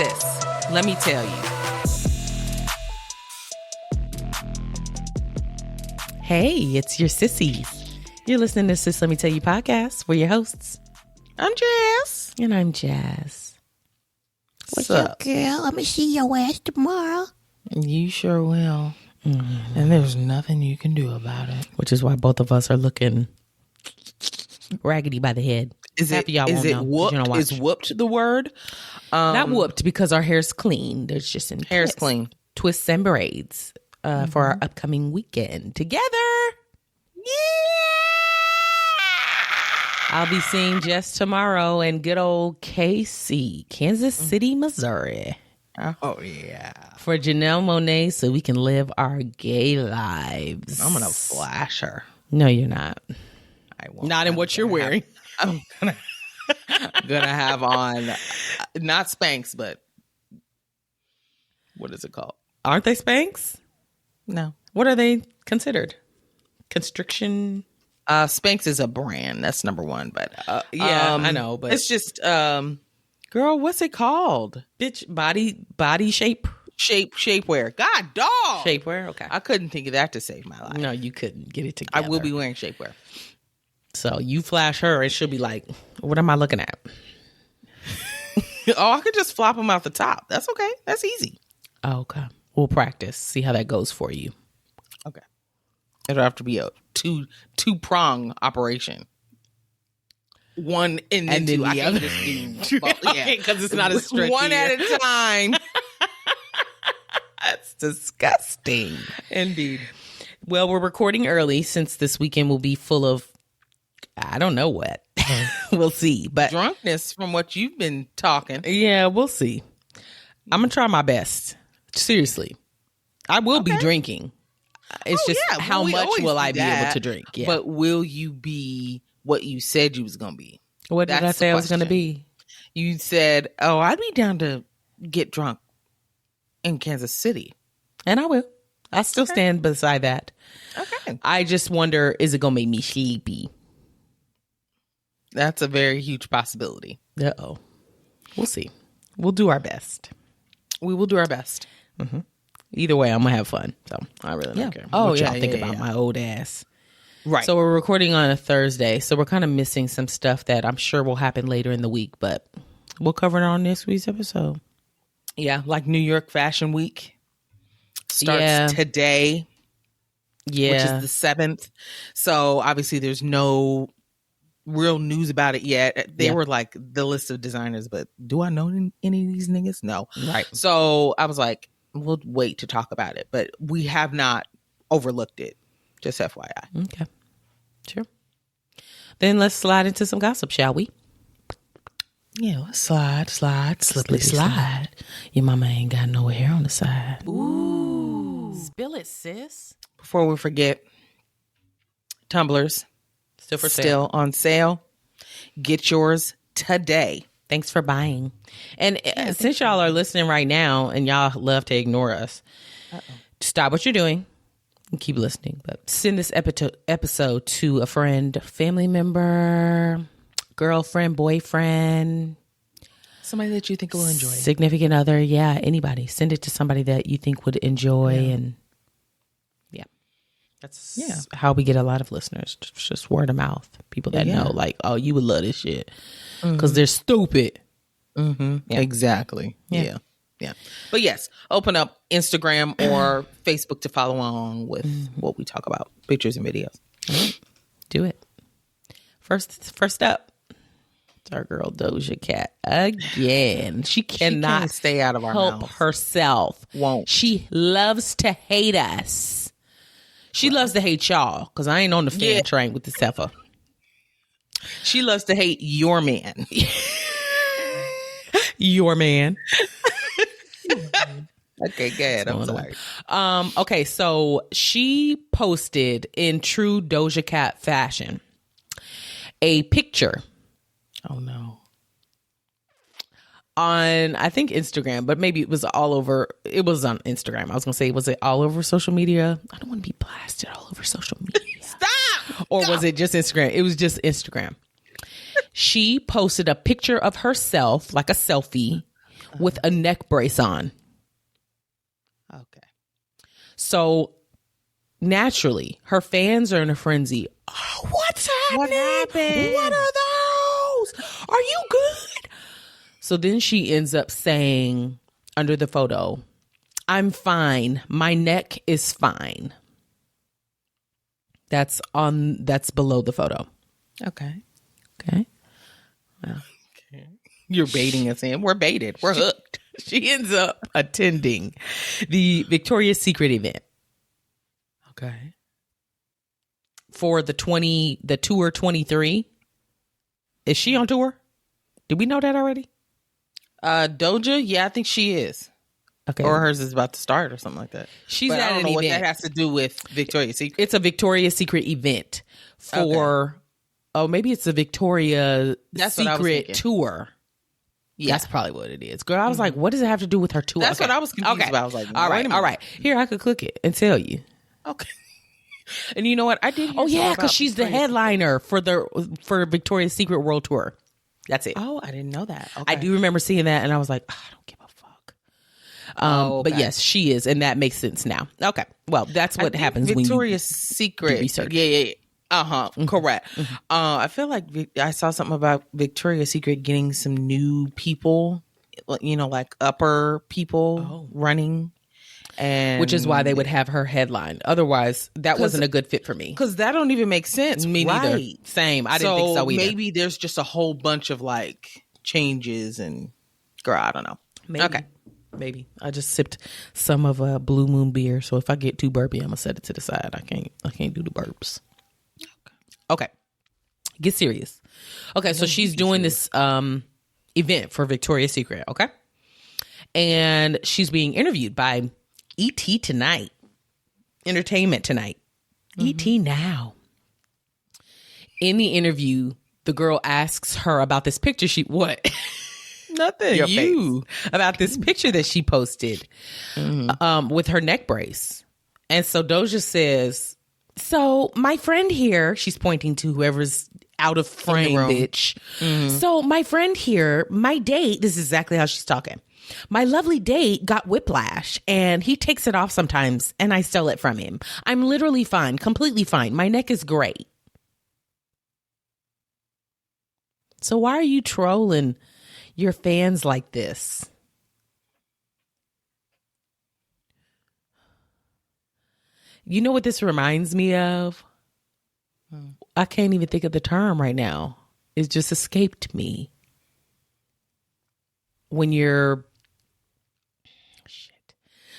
sis, let me tell you. Hey, it's your sissies. You're listening to Sis Let Me Tell You podcast. We're your hosts. I'm Jess. And I'm Jess. What's up, girl? I'm gonna see your ass tomorrow. You sure will. Mm-hmm. And there's nothing you can do about it. Which is why both of us are looking raggedy by the head. Is it whooped? Is whooped the word? Not whooped because our hair's clean. There's just in hair's clean. Twists and braids for our upcoming weekend together. Yeah! I'll be seeing Jess tomorrow in good old KC, Kansas City, Missouri. Oh, yeah. For Janelle Monáe so we can live our gay lives. I'm going to flash her. No, you're not. I won't. Not in what you're wearing. I'm going to have on, not Spanx, but what is it called? Aren't they Spanx? No. What are they considered? Constriction? Spanx is a brand. That's number one. But yeah, I know. But it's just, girl, what's it called? Bitch, body shape? Shapewear. God, dog. Shapewear, okay. I couldn't think of that to save my life. No, you couldn't get it together. I will be wearing shapewear. So you flash her and she'll be like, what am I looking at? Oh, I could just flop them out the top. That's okay. That's easy. Oh, okay. We'll practice. See how that goes for you. Okay. It'll have to be a two-prong operation. One and then two. The other. Yeah, because it's not as stretchy. One at a time. That's disgusting. Indeed. Well, we're recording early since this weekend will be full of, I don't know what. We'll see. But drunkenness from what you've been talking. Yeah, we'll see. I'm going to try my best. Seriously. I will be drinking. It's just how much will I be able to drink? Yeah. But will you be what you said you was going to be? What did I say I was going to be? You said, I'd be down to get drunk in Kansas City. And I will. I still stand beside that. Okay. I just wonder, is it going to make me sleepy? That's a very huge possibility. Uh-oh. We'll see. We'll do our best. We will do our best. Mm-hmm. Either way, I'm going to have fun. So I really don't care what y'all think about my old ass. Right. So we're recording on a Thursday. So we're kind of missing some stuff that I'm sure will happen later in the week. But we'll cover it on this week's episode. Yeah. Like New York Fashion Week starts today. Yeah. Which is the 7th. So obviously there's no real news about it yet. They were like the list of designers. But do I know any of these niggas? No. Right. So I was like, we'll wait to talk about it, but we have not overlooked it. Just FYI. Okay. Sure. Then let's slide into some gossip, shall we? Yeah, let's slide, slippery slide. Your mama ain't got no hair on the side. Ooh. Spill it, sis. Before we forget, tumblers still on sale. Get yours today. Thanks for buying. And since y'all are listening right now and y'all love to ignore us, stop what you're doing and keep listening. But send this episode to a friend, family member, girlfriend, boyfriend. Somebody that you think will enjoy. Significant other. Yeah, anybody. Send it to somebody that you think would enjoy. Yeah. And that's how we get a lot of listeners. Just word of mouth. People that know like, oh, you would love this shit. Because they're stupid. Mm-hmm. Yeah. Exactly. Yeah. But yes, open up Instagram or Facebook to follow along with what we talk about, pictures and videos. Do it. First up, it's our girl Doja Cat again. She cannot stay out of our help mouth. herself. Won't. She loves to hate us. She loves to hate y'all because I ain't on the fan train with this heifer. She loves to hate your man. Your man. Okay, good. I'm sorry. Okay, so she posted in true Doja Cat fashion a picture. Oh no. On, I think Instagram, but maybe it was all over. It was on Instagram. I was going to say, was it all over social media? I don't want to be blasted all over social media. Stop! Or was it just Instagram? It was just Instagram. She posted a picture of herself, like a selfie, with a neck brace on. Okay. So naturally, her fans are in a frenzy. Oh, what's happening? What happened? What are those? Are you good? So then she ends up saying under the photo, I'm fine. My neck is fine. That's below the photo. Okay. Okay. Well, Okay. You're baiting us in. We're baited. We're hooked. she ends up attending the Victoria's Secret event. Okay. For the tour 23. Is she on tour? Did we know that already? Doja, yeah, I think she is. Okay. Or hers is about to start or something like that. She's But at I don't an know what event. that has to do with Victoria's Secret. It's a Victoria's Secret event for, maybe it's a Victoria's That's what I was Secret thinking. tour. Yeah. That's probably what it is. Girl, I was like, what does it have to do with her tour? That's what I was confused about. I was like, all wait a minute. right. Here, I could click it and tell you. Okay. And you know what? I did hear Oh, yeah, something because about she's the Victoria's headliner for Victoria's Secret World Tour. That's it. Oh, I didn't know that. Okay. I do remember seeing that, and I was like, I don't give a fuck. But yes, she is, and that makes sense now. Okay, well, that's what happens when you Victoria's Secret do research. Yeah. Correct. I feel like I saw something about Victoria's Secret getting some new people, like upper people running, and which is why they would have her headline. Otherwise, that wasn't a good fit for me. Because that don't even make sense. Me neither. Right. Same. I didn't think so either. Maybe there's just a whole bunch of like changes and girl, I don't know. Maybe. Okay. Maybe. I just sipped some of a Blue Moon beer, so if I get too burpy, I'm gonna set it to the side. I can't do the burps. Okay. Get serious. Okay, so she's doing this event for Victoria's Secret, okay? And she's being interviewed by E.T. Tonight. Entertainment Tonight. E.T. Now. In the interview, the girl asks her about this picture what? Nothing. About this picture that she posted with her neck brace. And so Doja says, so my friend here, she's pointing to whoever's out of frame, bitch. So my friend here, my date, this is exactly how she's talking. My lovely date got whiplash and he takes it off sometimes and I stole it from him. I'm literally fine, completely fine. My neck is great. So why are you trolling your fans like this? You know what this reminds me of? I can't even think of the term right now. It just escaped me. When you're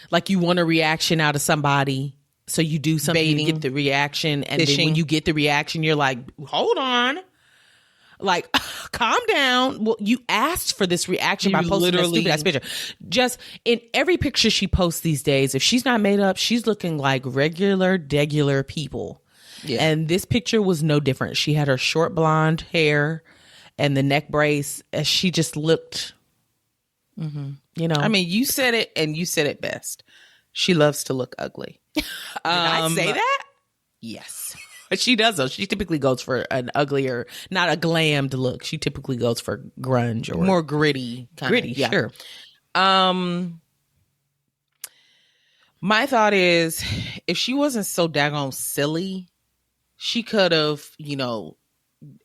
like you want a reaction out of somebody, so you do something to get the reaction, and then when you get the reaction, you're like, hold on. Like, calm down. Well, you asked for this reaction by posting that stupid ass picture. Just in every picture she posts these days, if she's not made up, she's looking like degular people. Yeah. And this picture was no different. She had her short blonde hair and the neck brace, and she just looked, I mean, you said it, and you said it best. She loves to look ugly. Did I say that? Yes. She does, though. She typically goes for an uglier, not a glammed look. She typically goes for grunge or more gritty. Yeah. Sure. My thought is, if she wasn't so daggone silly, she could have,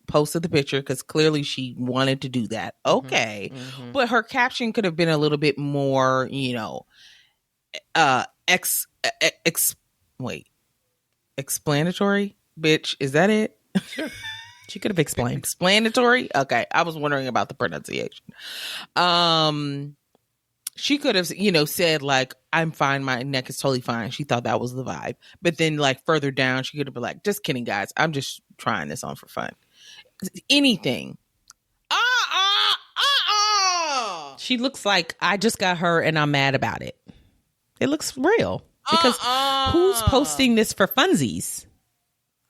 posted the picture because clearly she wanted to do that. Okay. But her caption could have been a little bit more, explanatory. Bitch, is that it? Sure. She could have explained. Explanatory? Okay. I was wondering about the pronunciation. She could have, said like, I'm fine. My neck is totally fine. She thought that was the vibe. But then like further down, she could have been like, just kidding, guys. I'm just trying this on for fun. Anything. She looks like I just got her and I'm mad about it. It looks real. Because who's posting this for funsies?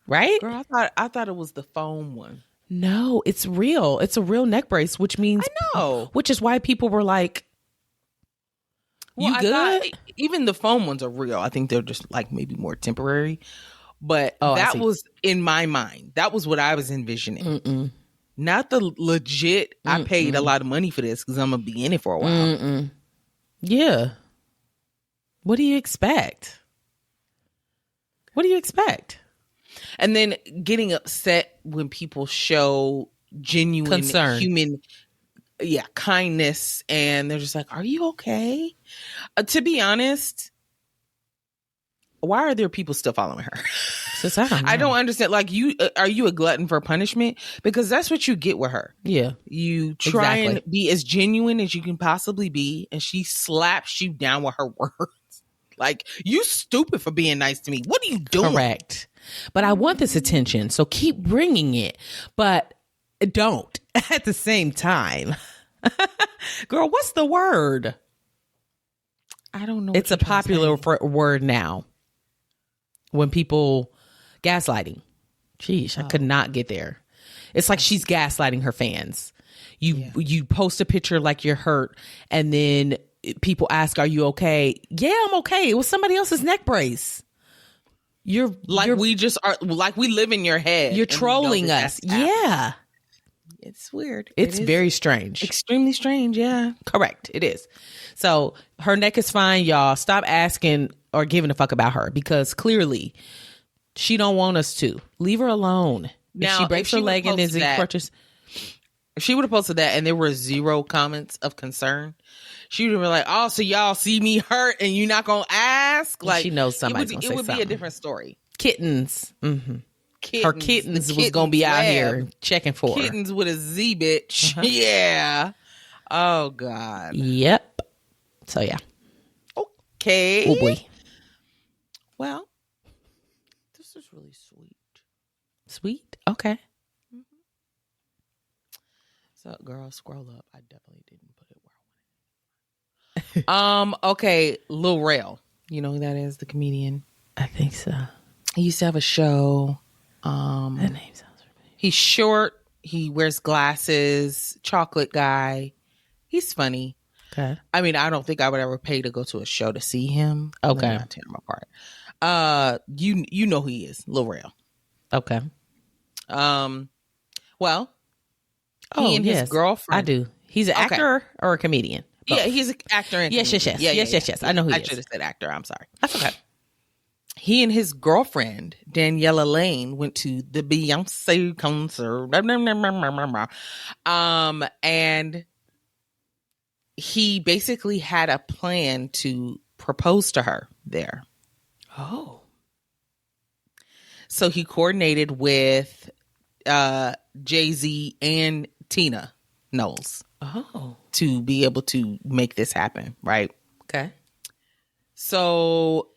Right? Girl, I thought it was the foam one. No, it's real. It's a real neck brace, which means I know. Which is why people were like, "You good?" Even the foam ones are real. I think they're just like maybe more temporary. But that was in my mind. That was what I was envisioning. Not the legit, I paid a lot of money for this because I'm going to be in it for a while. Yeah. What do you expect? What do you expect? And then getting upset when people show genuine concern, human kindness, and they're just like, are you okay? To be honest, why are there people still following her? I don't understand. Like, are you a glutton for punishment? Because that's what you get with her. Yeah. You try and be as genuine as you can possibly be, and she slaps you down with her words. Like, you stupid for being nice to me. What are you doing? Correct. But I want this attention, so keep bringing it. But don't at the same time. Girl, what's the word? I don't know. It's a popular word now. When people gaslighting. Sheesh, I could not get there. It's like she's gaslighting her fans. You post a picture like you're hurt, and then people ask, are you okay? Yeah, I'm okay. It was somebody else's neck brace. We live in your head. You're trolling us. Yeah. It's weird. It's very strange. Extremely strange, yeah. Correct. It is. So her neck is fine, y'all. Stop asking or giving a fuck about her, because clearly she don't want us to. Leave her alone. Now, if she breaks her leg and is in crutches. If she would have posted that and there were 0 comments of concern, she would have been like, oh, so y'all see me hurt and you're not going to ask? Like, she knows somebody's going to say something. It would be a different story. Kittens. Mm-hmm. Her kittens was going to be out here checking for her. Kittens with a Z, bitch. Yeah. Oh, God. Yep. So, yeah. Okay. Oh, boy. Well, this is really sweet. Sweet? Okay. So, girl, scroll up. I definitely didn't put it where I wanted. Okay, Lil Rel. You know who that is? The comedian. I think so. He used to have a show. That name sounds familiar. He's short. He wears glasses. Chocolate guy. He's funny. Okay. I mean, I don't think I would ever pay to go to a show to see him. Okay. Not tear him apart. You know who he is, Lil Rel. Okay. Well, he and his girlfriend. I do. He's an actor or a comedian? Both. Yeah, he's an actor. And yes. Yes. I know who he is. I should have said actor. I'm sorry. That's okay. He and his girlfriend, Daniela Lane, went to the Beyoncé concert. And he basically had a plan to propose to her there. Oh. So he coordinated with Jay-Z and Tina Knowles. Oh. To be able to make this happen, right? Okay. So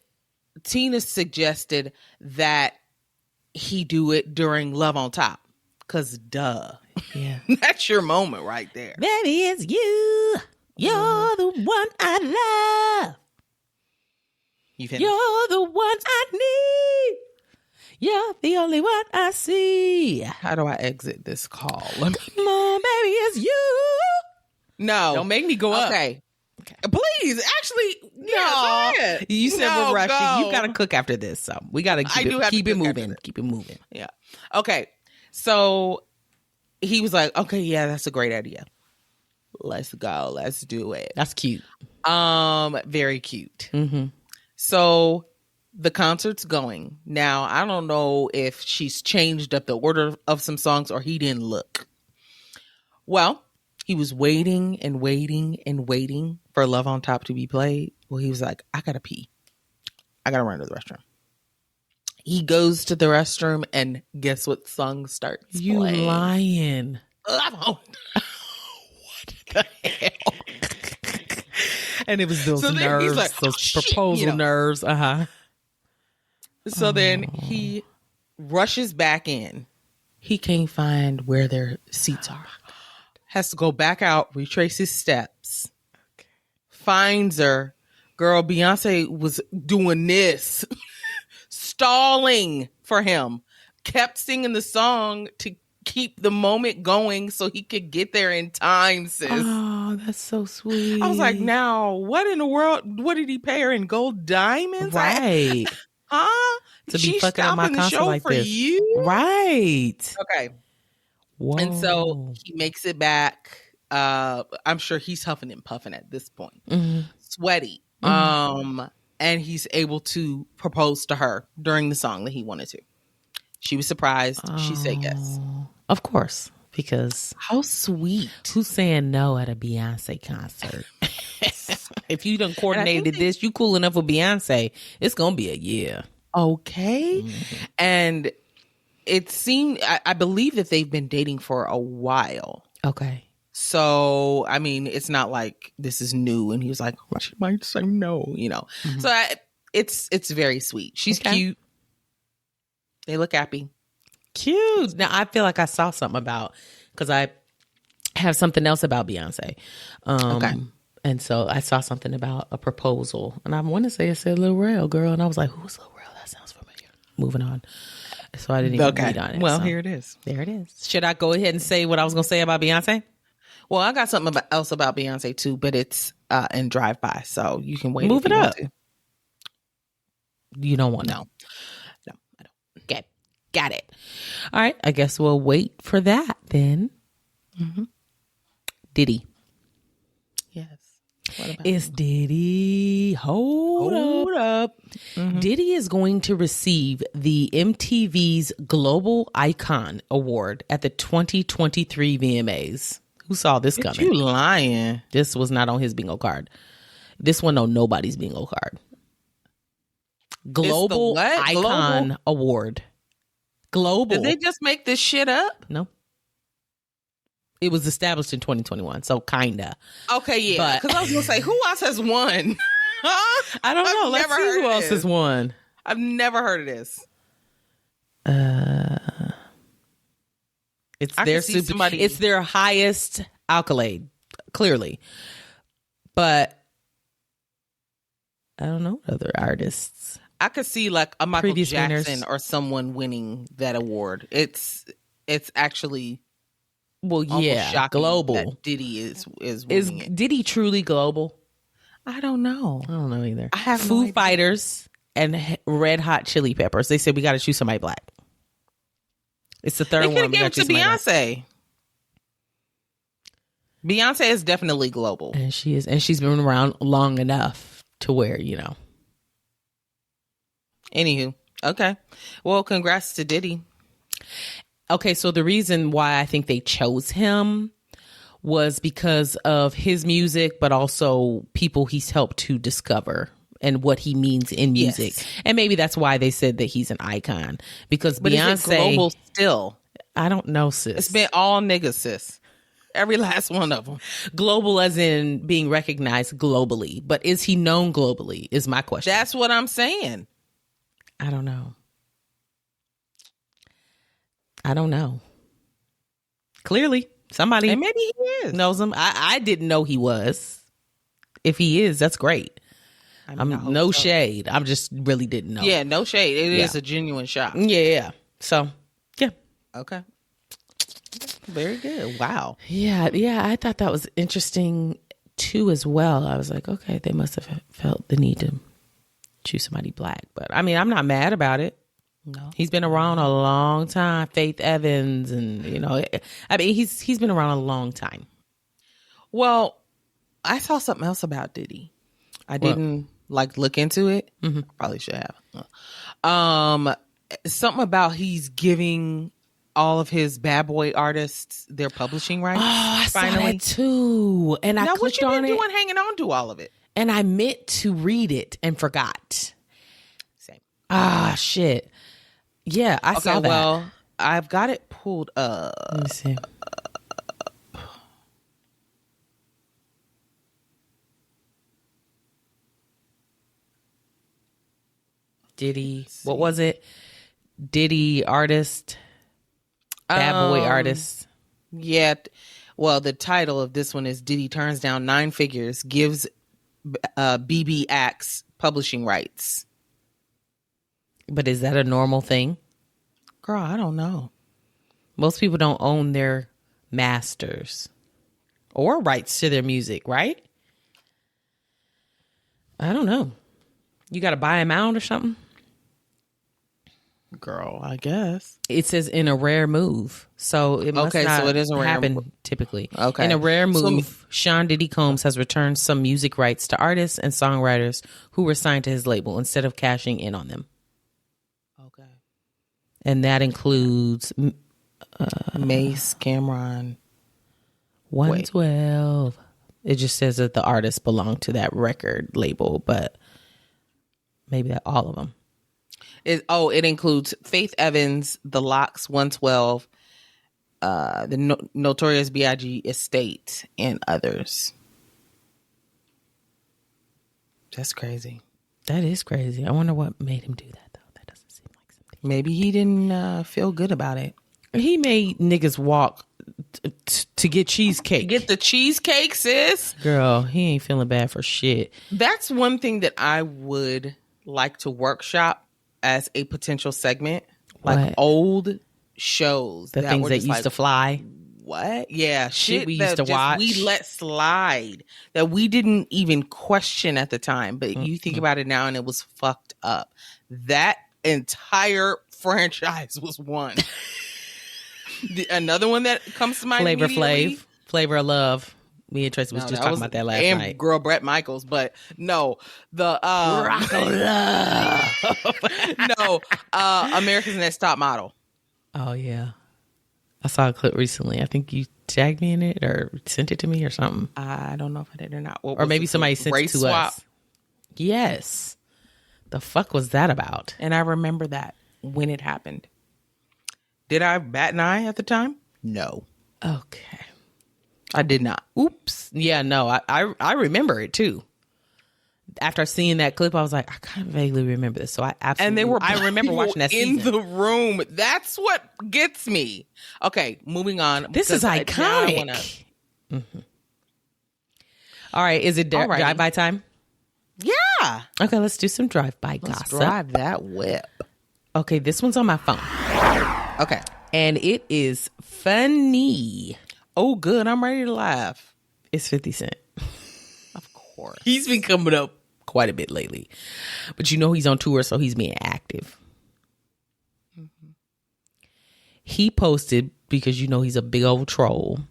Tina suggested that he do it during Love on Top. Because duh. Yeah. That's your moment right there. Baby, it's you. You're the one I love. You're the one I need. You're the only one I see. How do I exit this call? Come on, baby, it's you. No. Don't make me go up. Okay. Please, actually, no. You said we're rushing. Go. You got to cook after this, so we got to keep it moving. Keep it moving. Yeah. Okay. So he was like, "Okay, yeah, that's a great idea. Let's go. Let's do it." That's cute. Very cute. Mm-hmm. So the concert's going now. I don't know if she's changed up the order of some songs or he didn't look. Well, he was waiting and waiting and waiting for Love on Top to be played. Well, he was like, I gotta pee. I gotta run to the restroom. He goes to the restroom and guess what song starts You playing? lying. What the hell? And it was those nerves, like, those proposal nerves. Uh-huh. So then he rushes back in. He can't find where their seats are. Has to go back out, retrace his steps. Okay. Finds her. Girl, Beyonce was doing this. Stalling for him. Kept singing the song to keep the moment going so he could get there in time, sis. Oh, that's so sweet. I was like, now, what in the world? What did he pay her in gold diamonds? Right. Huh? To be fucking on my concert like this. You? Right. Okay. Whoa. And so he makes it back. I'm sure he's huffing and puffing at this point. Sweaty. And he's able to propose to her during the song that he wanted to. She was surprised. She said yes. Of course, because how sweet. Who's saying no at a Beyonce concert? If you done coordinated this, you cool enough with Beyonce, it's gonna be a year. Okay. And it seemed, I believe that they've been dating for a while. Okay. So, I mean, it's not like this is new and he was like, oh, she might say no, you know. So it's very sweet. She's cute. They look happy. Cute. Now, I feel like I saw something about, because I have something else about Beyonce. Okay. And so I saw something about a proposal. And I want to say it said Lil Rel, girl. And I was like, who's Lil Rel? That sounds familiar. Moving on. So I didn't even read on it. Well, here it is. There it is. Should I go ahead and say what I was going to say about Beyonce? Well, I got something else about Beyonce too, but it's in drive-by. So you can wait. Move it up. You don't want to? No, I don't. Okay. Got it. All right. I guess we'll wait for that then. Diddy. Yes. What about it's Diddy. Hold up. Diddy is going to receive the MTV's Global Icon Award at the 2023 VMAs. Who saw this coming? You lying. This was not on his bingo card. This one on nobody's bingo card. Global Icon Award. Global. Did they just make this shit up? No. It was established in 2021, so kinda. Okay, yeah. Because I was gonna say, who else has won? I don't know. Let's see who else has won. I've never heard of this. It's their highest accolade, clearly. But I don't know other artists. I could see like a Michael Previous Jackson winners. or someone winning that award. It's actually global. That Diddy is Is winning it. Diddy truly global? I don't know. I don't know either. I have Foo Fighters and Red Hot Chili Peppers. They said we got to choose somebody black. It's the third they one. They could have given it to Beyonce. Beyonce is definitely global, and she is, and she's been around long enough to where Anywho, okay. Well, congrats to Diddy. Okay, so the reason why I think they chose him was because of his music, but also people he's helped to discover and what he means in music. Yes. And maybe that's why they said that he's an icon. Because but Beyonce... is it global still? I don't know, sis. It's been all niggas, sis. Every last one of them. Global as in being recognized globally. But is he known globally is my question. That's what I'm saying. I don't know. Clearly, somebody and maybe he is. knows him. I didn't know he was. If he is, that's great. I'm no shade. I just really didn't know. Yeah, no shade. It is a genuine shock. Yeah. So, yeah. Okay. Very good. Wow. Yeah. I thought that was interesting too as well. I was like, okay, they must have felt the need to choose somebody black. But I mean, I'm not mad about it. No. He's been around a long time. Faith Evans and, I mean, he's been around a long time. Well, I saw something else about Diddy. I didn't look into it. Mm-hmm. Probably should have. Something about he's giving all of his bad boy artists their publishing rights. Oh, I saw that too. And I clicked on it. What you been doing hanging on to all of it? And I meant to read it and forgot. Same. Shit. Yeah, I saw that. Well, I've got it pulled up. Let me see. Diddy, what was it? Diddy artist, bad boy artist. Yeah. Well, the title of this one is Diddy turns down 9 figures, gives BB Axe publishing rights. But is that a normal thing? Girl, I don't know. Most people don't own their masters or rights to their music, right? I don't know. You got to buy them out or something? Girl, I guess. It says in a rare move. So it must not so it is a rare happen typically. Okay. In a rare move, Sean Diddy Combs has returned some music rights to artists and songwriters who were signed to his label instead of cashing in on them. Okay. And that includes Mace, Cameron. 112. It just says that the artists belong to that record label, but maybe that all of them. It includes Faith Evans, The Lox, 112, the Notorious B.I.G. Estate, and others. That's crazy. That is crazy. I wonder what made him do that, though. That doesn't seem like something. Maybe he didn't feel good about it. He made niggas walk to get cheesecake. Get the cheesecake, sis. Girl, he ain't feeling bad for shit. That's one thing that I would like to workshop as a potential segment. Like What? old shows. The things were that just used like, to fly. What? Yeah, Shit we that used to just watch. we let slide that we didn't even question at the time. But you think about it now, and it was fucked up. That entire franchise was one. Another one that comes to mind, Flavor Flav, Flavor of Love. Me and Tracy was just talking about that last and night. Girl, Brett Michaels, but no, the Rock of Love. no, America's Next Top Model. Oh yeah, I saw a clip recently. I think you tagged me in it or sent it to me or something. I don't know if I did or not. Or maybe somebody sent it to us. Yes. The fuck was that about? And I remember that when it happened. Did I bat an eye at the time? No. Okay. I did not. Oops. Yeah, no, I remember it too. After seeing that clip, I was like, I kind of vaguely remember this. So I absolutely, I remember watching that in season. the room. That's what gets me. Okay, moving on. This is iconic. All right, is it drive-by time? Yeah. Okay, let's do some drive-by gossip. Drive that whip. Okay, this one's on my phone. Okay. And it is funny. Oh, good. I'm ready to laugh. It's 50 Cent. Of course. He's been coming up quite a bit lately. But you know he's on tour, so he's being active. Mm-hmm. He posted, because you know he's a big old troll,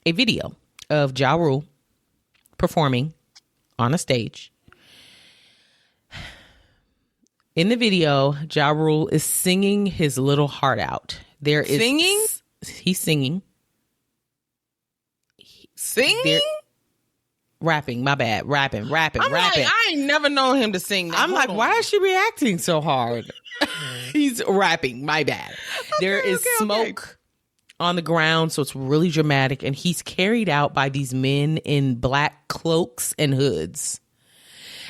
a video of Ja Rule performing on a stage. In the video, Ja Rule is singing his little heart out. Singing? He's singing. Singing? Rapping, my bad. Rapping. I'm like, I ain't never known him to sing that. I'm like, why is she reacting so hard? He's rapping, my bad. There is smoke on the ground, so it's really dramatic. And he's carried out by these men in black cloaks and hoods.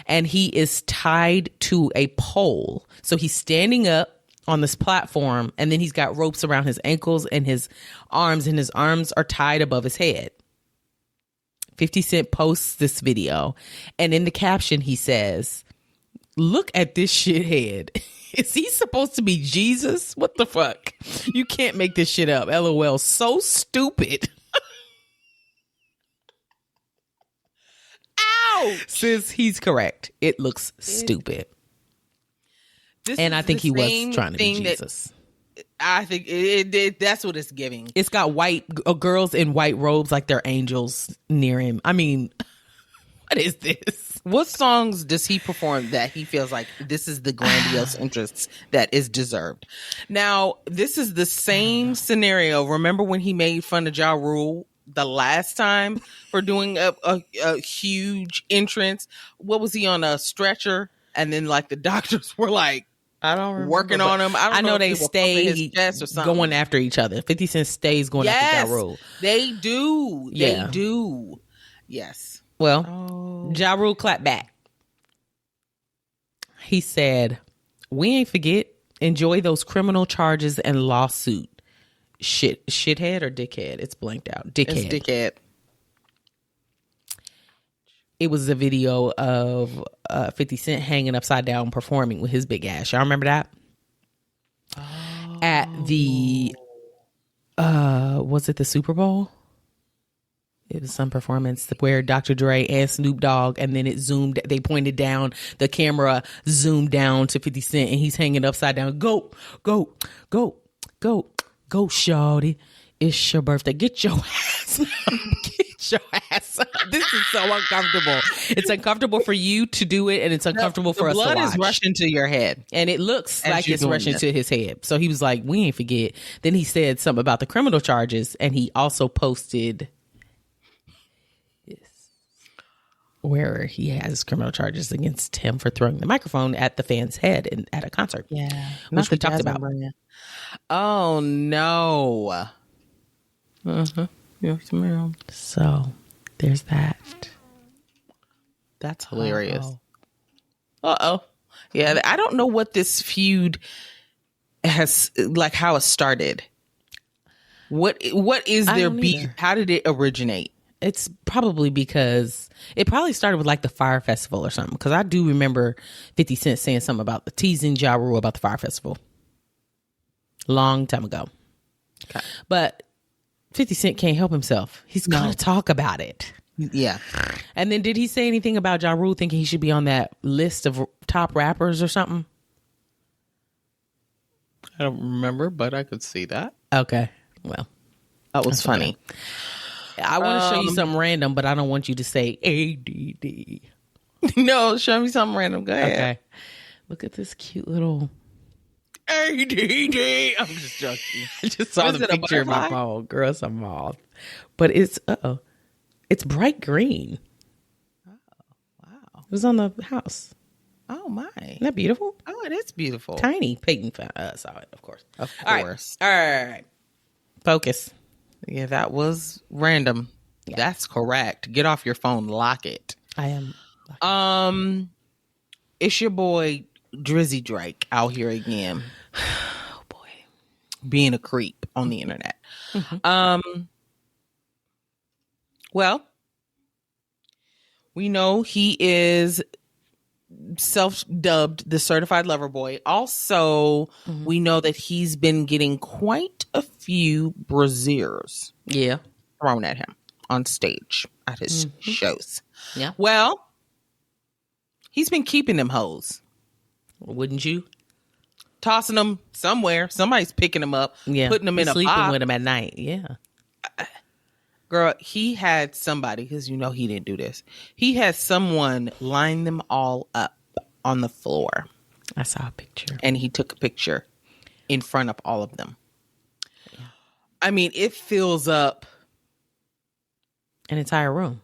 And he is tied to a pole. So he's standing up on this platform, and then he's got ropes around his ankles and his arms are tied above his head. 50 Cent posts this video, and in the caption he says, "Look at this shithead. Is he supposed to be Jesus? What the fuck? You can't make this shit up. LOL. So stupid." Ow! Sis, he's correct. It looks stupid. And I think he was trying to be Jesus. I think it that's what it's giving. It's got white girls in white robes like they're angels near him. I mean, what is this? What songs does he perform that he feels like this is the grandiose interests that is deserved? Now, this is the same scenario. Remember when he made fun of Ja Rule the last time for doing a huge entrance? What was he on, a stretcher? And then like the doctors were like, I don't remember, working on him. I know they stay going after each other. 50 Cent stays going after Ja Rule. They do. Yeah. They do. Yes. Well, Ja Rule clapped back. He said, "We ain't forget. Enjoy those criminal charges and lawsuit. Shithead or dickhead? It's blanked out. Dickhead. It's dickhead." It was a video of 50 Cent hanging upside down performing with his big ass. Y'all remember that? Oh. At the, was it the Super Bowl? It was some performance where Dr. Dre and Snoop Dogg, and then they pointed down, the camera zoomed down to 50 Cent, and he's hanging upside down. Go, shawty. It's your birthday. Get your ass up. Get your ass up. This is so uncomfortable. It's uncomfortable for you to do it, and it's uncomfortable for us to watch. The blood is rushing to your head. And it looks like it's rushing to his head. So he was like, we ain't forget. Then he said something about the criminal charges, and he also posted where he has criminal charges against him for throwing the microphone at the fan's head at a concert. Yeah. Which we talked about. Oh, no. Yes, ma'am. So there's that. That's hilarious. Uh-oh. Yeah, I don't know what this feud has, like, how it started. What is their beef? How did it originate? It's probably because it probably started with like the Fire Festival or something. Because I do remember 50 Cent saying something about the teasing Ja Rule about the Fire Festival. Long time ago. Okay. But 50 Cent can't help himself. He's got to talk about it. Yeah. And then did he say anything about Ja Rule thinking he should be on that list of top rappers or something? I don't remember, but I could see that. Okay. Well, that was funny. Okay. I want to show you something random, but I don't want you to say ADD. No, show me something random. Go ahead. Okay. Look at this cute little ADD. I'm just joking. I just saw the picture of my phone. Girl, it's a moth. But it's, it's bright green. Oh, wow. It was on the house. Oh, my. Isn't that beautiful? Oh, it is beautiful. Tiny. Peyton saw it, of course. Of course. All right. Focus. Yeah, that was random. Yeah. That's correct. Get off your phone. Lock it. I am. It's your boy Drizzy Drake out here again. Oh boy, being a creep on the internet. Mm-hmm. Well, we know he is self-dubbed the certified lover boy. Also, we know that he's been getting quite a few brassieres thrown at him on stage at his shows. Yeah. Well, he's been keeping them hoes. Wouldn't you? Tossing them somewhere. Somebody's picking them up, putting them in a sleeping box. with him at night. Yeah. Girl, he had somebody, because you know he didn't do this. He had someone line them all up on the floor. I saw a picture. And he took a picture in front of all of them. Yeah. I mean, it fills up an entire room.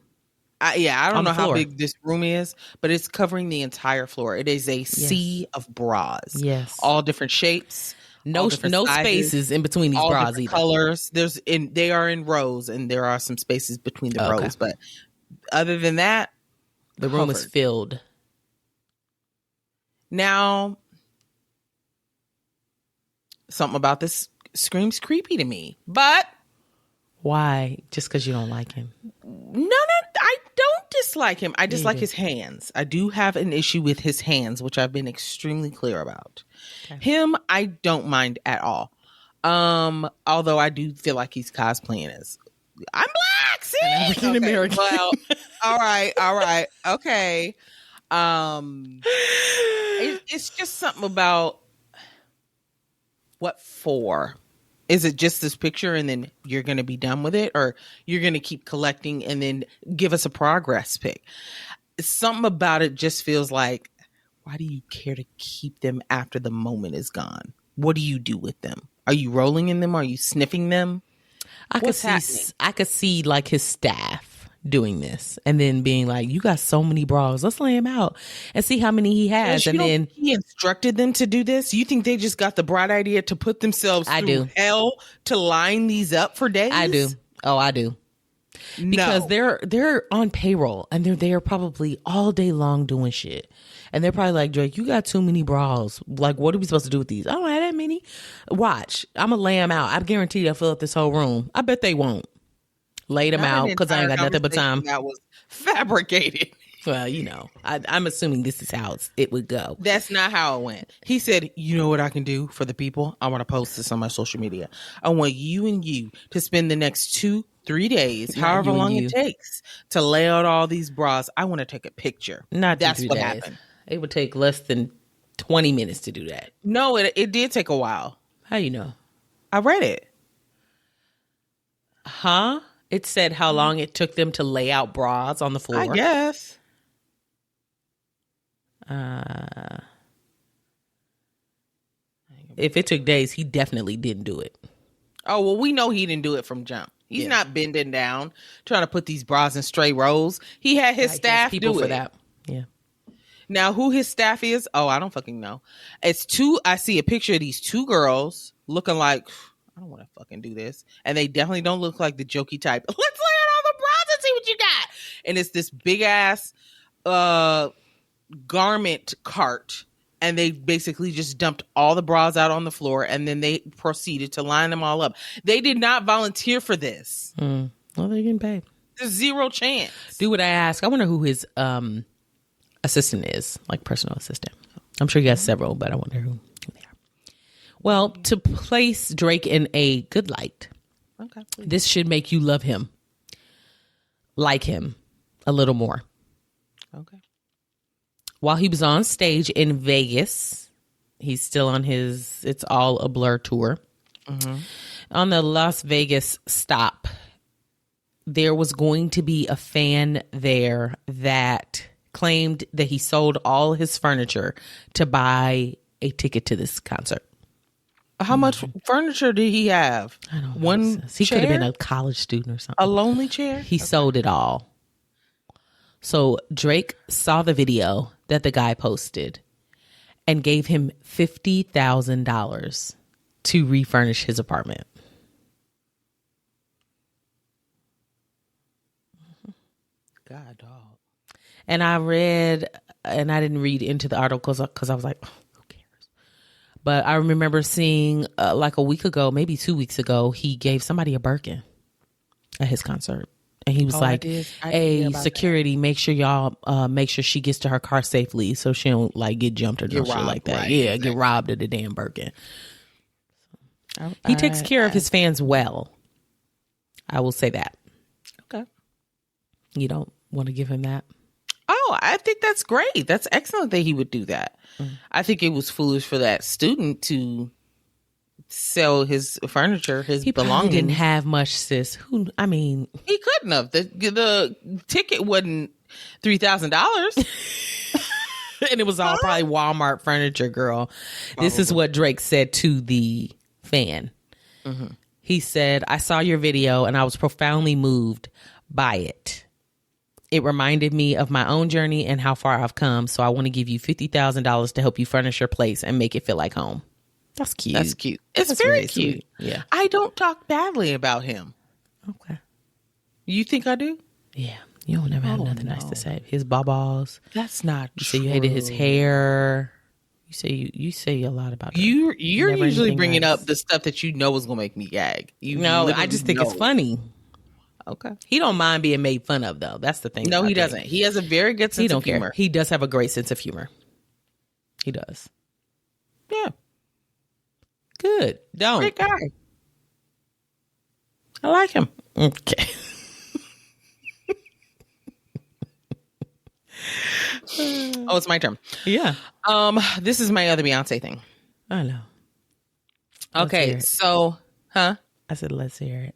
I don't know how big this room is, but it's covering the entire floor. It is a sea of bras. Yes. All different shapes. No spaces in between these bras either. Colors. They are in rows, and there are some spaces between the rows. But other than that, the room is filled. Now, something about this screams creepy to me. But why? Just because you don't like him? No, I don't dislike him. I dislike his hands. I do have an issue with his hands, which I've been extremely clear about. Okay. Him, I don't mind at all. Although I do feel like he's cosplaying as I'm black, see? African American. Well, all right. Okay. It's just something about what for. Is it just this picture and then you're going to be done with it? Or you're going to keep collecting and then give us a progress pic? Something about it just feels like, why do you care to keep them after the moment is gone? What do you do with them? Are you rolling in them? Are you sniffing them? I could see like his staff doing this and then being like, you got so many bras, let's lay him out and see how many he has. And then he instructed them to do this. You think they just got the bright idea to put themselves through hell to line these up for days? I do. Oh, I do. Because they're on payroll and they're there probably all day long doing shit. And they're probably like, Drake, you got too many bras. Like, what are we supposed to do with these? I don't have that many. Watch. I'm going to lay them out. I guarantee they'll fill up this whole room. I bet they won't. Lay them out because I ain't got nothing but time. That was fabricated. Well, you know, I'm assuming this is how it would go. That's not how it went. He said, you know what I can do for the people? I want to post this on my social media. I want you and you to spend the next 2 3 days, Not however you and long you. it takes to lay out all these bras. I want to take a picture. Not That's 3 what days. happened. It would take less than 20 minutes to do that. No, it did take a while. How you know? I read it. Huh? It said how long it took them to lay out bras on the floor. I guess. If it took days, he definitely didn't do it. Oh, well, we know he didn't do it from jump. He's not bending down trying to put these bras in straight rows. He had his staff people do for it. that. Yeah. Now, who his staff is? Oh, I don't fucking know. It's two. I see a picture of these two girls looking like, I don't want to fucking do this. And they definitely don't look like the jokey type. Let's lay out all the bras and see what you got. And it's this big ass garment cart. And they basically just dumped all the bras out on the floor. And then they proceeded to line them all up. They did not volunteer for this. Well, they're getting paid. There's zero chance. Do what I ask. I wonder who his assistant is, like personal assistant. I'm sure he has several, but I wonder who they are. Well, to place Drake in a good light, Okay. this should make you love him, like him a little more. Okay. While he was on stage in Vegas, he's still on his It's All a Blur tour. On the Las Vegas stop, there was going to be a fan there that claimed that he sold all his furniture to buy a ticket to this concert. How much furniture did he have? I don't know. One He could have been chair? a college student or something. A lonely chair? He sold it all. So Drake saw the video that the guy posted and gave him $50,000 to refurnish his apartment. God, dog. And I read, and I didn't read into the article because I was like, oh, who cares? But I remember seeing like a week ago, maybe 2 weeks ago, he gave somebody a Birkin at his concert. And he was like, I did hear hey, about security, make sure y'all make sure she gets to her car safely so she don't like get jumped or no shit robbed, like that. right, Yeah, exactly. get robbed of the damn Birkin. He takes care of his fans well. I will say that. Okay. You don't want to give him that? Oh, I think that's great. That's excellent that he would do that. I think it was foolish for that student to sell his furniture, his He probably belongings. didn't have much, sis. I mean, He couldn't have. The ticket wasn't $3,000. and it was all probably Walmart furniture, girl. This is what Drake said to the fan. He said, I saw your video and I was profoundly moved by it. It reminded me of my own journey and how far I've come. So I want to give you $50,000 to help you furnish your place and make it feel like home. That's cute. That's cute. It's That's very really cute. sweet. Yeah. I don't talk badly about him. Okay. You think I do? Yeah. You don't never have nothing nice to say. His bawls. That's not You true. say you hated his hair. You say a lot about that. You're Never usually anything bringing nice. up the stuff that you know is going to make me gag. You No, I literally just think it's know. funny. Okay. He don't mind being made fun of, though. That's the thing. No, about he Drake. doesn't. He has a very good sense He don't of care. humor. He does have a great sense of humor. He does. Yeah. Good. Don't. Great guy. I like him. Okay. Oh, it's my turn. Yeah. This is my other Beyonce thing. I know. Let's hear Okay, it. so, I said, let's hear it.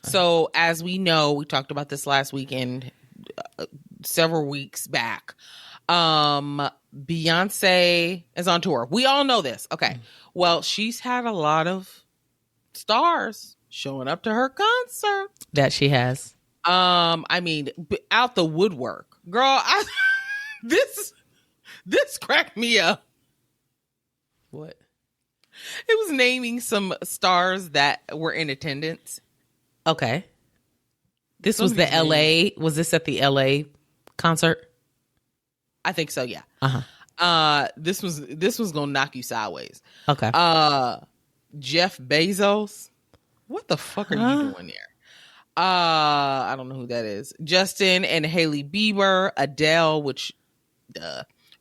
So as we know, we talked about this last weekend, several weeks back. Beyonce is on tour. We all know this. Okay. Well, she's had a lot of stars showing up to her concert. That she has. I mean, out the woodwork, girl. This cracked me up. What? It was naming some stars that were in attendance. Okay. This was Somebody's the LA. Was this at the LA concert? I think so. Yeah. Uh-huh. This was gonna knock you sideways. Okay. Jeff Bezos. What the fuck are you doing there? I don't know who that is. Justin and Haley Bieber, Adele, which,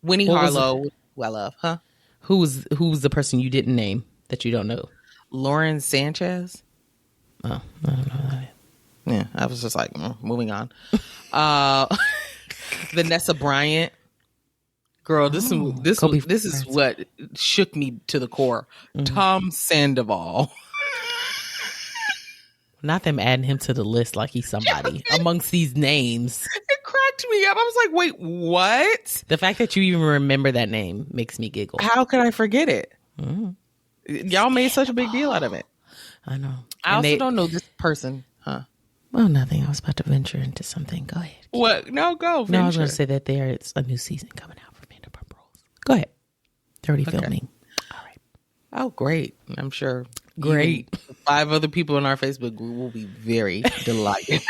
Winnie What was Harlow, who I love, huh? Who's the person you didn't name that you don't know? Lauren Sanchez. Oh, I don't know that. Yeah, I was just like, moving on. Vanessa Bryant. Girl, this is what shook me to the core. Tom Sandoval. Not them adding him to the list like he's somebody amongst these names. It cracked me up. I was like, wait, what? The fact that you even remember that name makes me giggle. How could I forget it? Y'all made such a big deal out of it. I know. I also don't know this person, huh? Well, nothing. I was about to venture into something. Go ahead. What? No, go. Venture. No, I was going to say that there is a new season coming out for Vanderpump Rules. Go ahead. They're already filming. All right. Oh, great. I'm sure. Great. 5 other people in our Facebook group will be very delighted.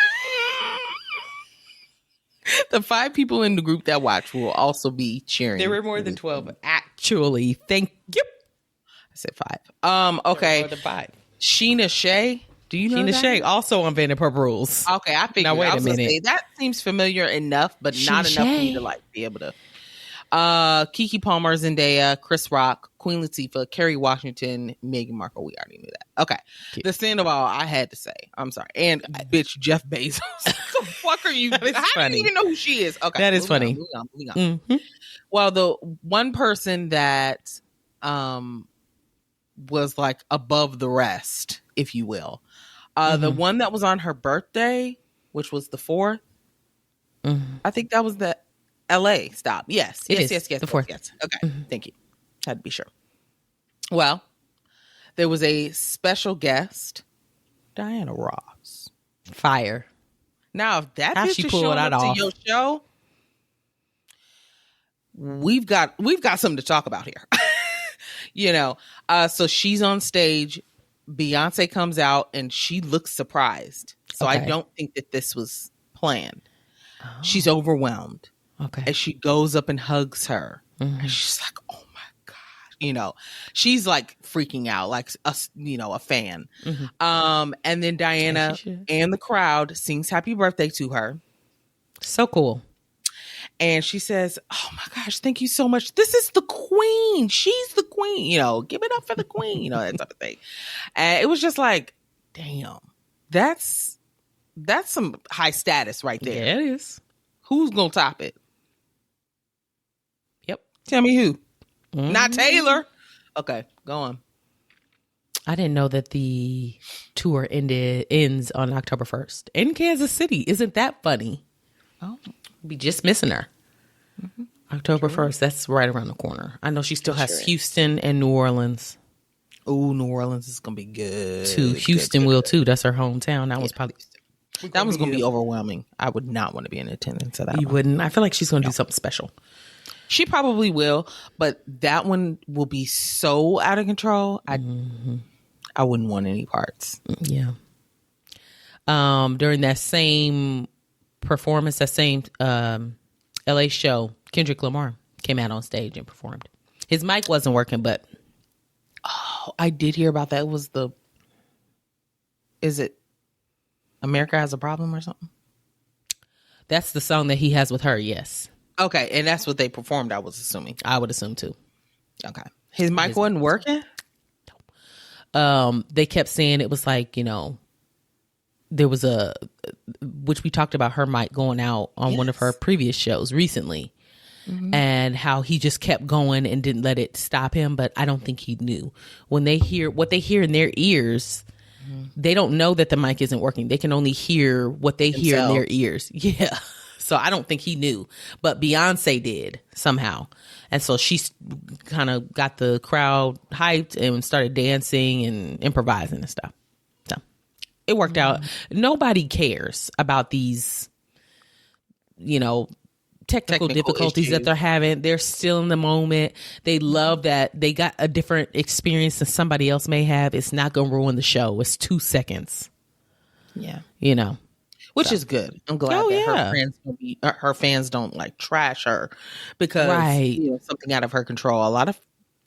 The 5 people in the group that watch will also be cheering. There were more than 12. Actually, thank you. I said 5. Okay. More than 5. Sheena Shea. Do you know Sheena that? Shea, also on Vanderpump Rules. Okay, I figured. Now, wait a minute. Say, that seems familiar enough, but not enough for me to like be able to. Keke Palmer, Zendaya, Chris Rock, Queen Latifah, Kerry Washington, Meghan Markle. We already knew that. Okay. Cute. The Sandoval, I had to say. I'm sorry. And bitch, Jeff Bezos. What the fuck are you? How do you even know who she is? Okay. That is funny. Moving on. Mm-hmm. Well, the one person that was like above the rest, if you will. The one that was on her birthday, which was the 4th. I think that was the LA stop. Yes. The 4th. Yes. Okay. Thank you. Had to be sure. Well, there was a special guest, Diana Ross. Fire. Now, if that How bitch she is pulled showing that up off? to your show, we've got something to talk about here. You know, so she's on stage. Beyonce comes out and she looks surprised. So I don't think that this was planned. Oh. She's overwhelmed. Okay. And she goes up and hugs her. And she's like, oh my God. You know, she's like freaking out, like a fan. And then Diana and the crowd sings happy birthday to her. So cool. And she says, oh my gosh, thank you so much. This is the queen. She's the queen. You know, give it up for the queen. You know, that type of thing. And it was just like, damn, that's some high status right there. Yeah, it is. Who's going to top it? Yep. Tell me who. Not Taylor. Okay, go on. I didn't know that the tour ends on October 1st in Kansas City. Isn't that funny? Oh. Be just missing her. October 1st. That's right around the corner. I know she still has Houston and New Orleans. Oh, New Orleans is gonna be good. Too. Houston will too. That's her hometown. That was probably gonna be overwhelming. I would not want to be in attendance at that. You wouldn't. I feel like she's gonna do something special. She probably will, but that one will be so out of control. I wouldn't want any parts. Yeah. During that same performance, that same LA show, Kendrick Lamar came out on stage and performed. His mic wasn't working, but I did hear about that. It was is it America Has a Problem or something? That's the song that he has with her. Yes. Okay, and that's what they performed. I was assuming. I would assume too. Okay, his mic wasn't working. They kept saying it was like, you know, there was which we talked about her mic going out on one of her previous shows recently, and how he just kept going and didn't let it stop him. But I don't think he knew. When they hear what they hear in their ears, they don't know that the mic isn't working. They can only hear what they hear in their ears. Yeah. So I don't think he knew, but Beyonce did somehow. And so she kind of got the crowd hyped and started dancing and improvising and stuff. So it worked out. Nobody cares about these, you know, technical difficulties issues that they're having. They're still in the moment. They love that they got a different experience than somebody else may have. It's not going to ruin the show. It's 2 seconds. Yeah. You know. Which is good. I'm glad that her fans don't like trash her because you know, something out of her control. A lot of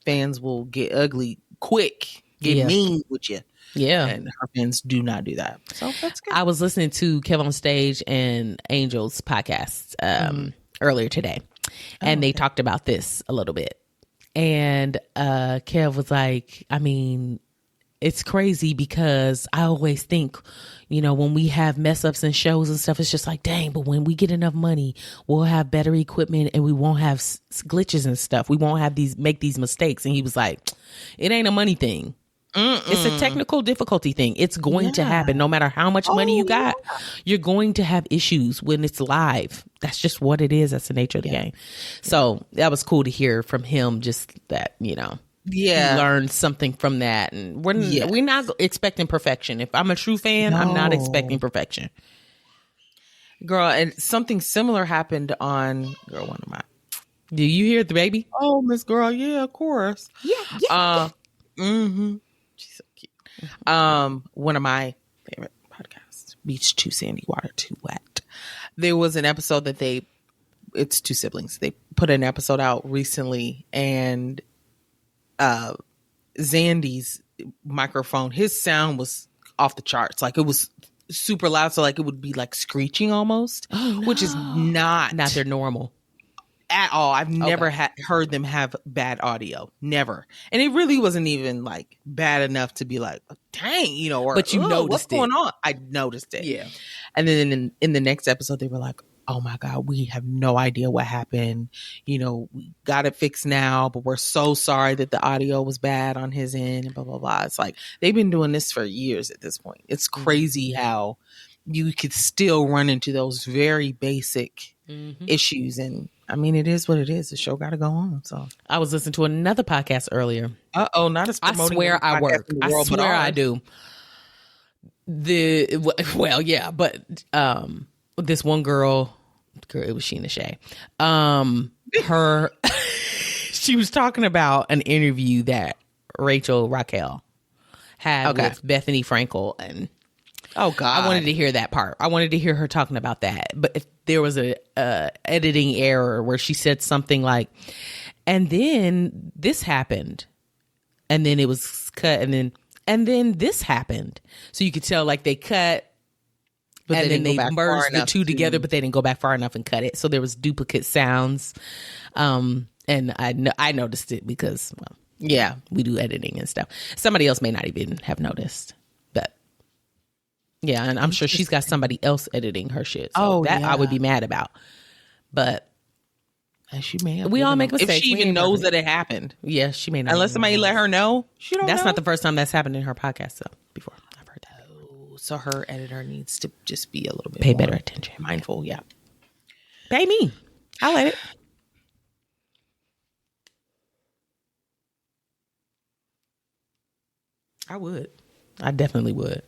fans will get ugly quick, get mean with you. Yeah. And her fans do not do that. So that's good. I was listening to Kev on Stage and Angel's podcast earlier today, and they talked about this a little bit. And Kev was like, I mean, it's crazy because I always think, you know, when we have mess ups and shows and stuff, it's just like, dang, but when we get enough money, we'll have better equipment and we won't have glitches and stuff. We won't have make these mistakes. And he was like, it ain't a money thing. It's a technical difficulty thing. It's going to happen no matter how much money you got. You're going to have issues when it's live. That's just what it is. That's the nature of the game. So that was cool to hear from him, just that, you know, he learned something from that. And we're not expecting perfection. If I'm a true fan, I'm not expecting perfection. Girl, and something similar happened on one of my. Do you hear the baby? Oh, Miss Girl, yeah, of course. Yeah. She's so cute. One of my favorite podcasts, Beach Too Sandy, Water Too Wet. There was an episode that it's two siblings. They put an episode out recently, and Zandy's microphone, his sound was off the charts. Like, it was super loud, so like it would be like screeching almost, which is not their normal at all. I've never heard them have bad audio. Never. And it really wasn't even like bad enough to be like, dang, you know, or, but you noticed what's going on? I noticed it. Yeah. And then in the next episode, they were like, oh my God, we have no idea what happened. You know, we got it fixed now, but we're so sorry that the audio was bad on his end and blah, blah, blah. It's like, they've been doing this for years at this point. It's crazy how you could still run into those very basic issues. And I mean, it is what it is. The show got to go on. So I was listening to another podcast earlier. Not as I swear I work. I swear I do. But this one girl, it was Sheena Shea. She was talking about an interview that Raquel had with Bethany Frankel, and oh God, I wanted to hear that part. I wanted to hear her talking about that. But if there was a editing error where she said something like, and then this happened, and then it was cut, and then this happened. So you could tell like they cut, but then they merged the two together, but they didn't go back far enough and cut it. So there was duplicate sounds. And I noticed it because, we do editing and stuff. Somebody else may not even have noticed. Yeah, and I'm sure she's got somebody else editing her shit. So I would be mad about. But she may have. We all make mistakes. If she even knows that it happened. Yeah, she may not. Unless somebody let her know. She don't know. That's not the first time that's happened in her podcast, though, before. I've heard that. Oh, so her editor needs to just be a little bit Pay better attention. Mindful, yeah. Pay me. I'll let it. I would. I definitely would.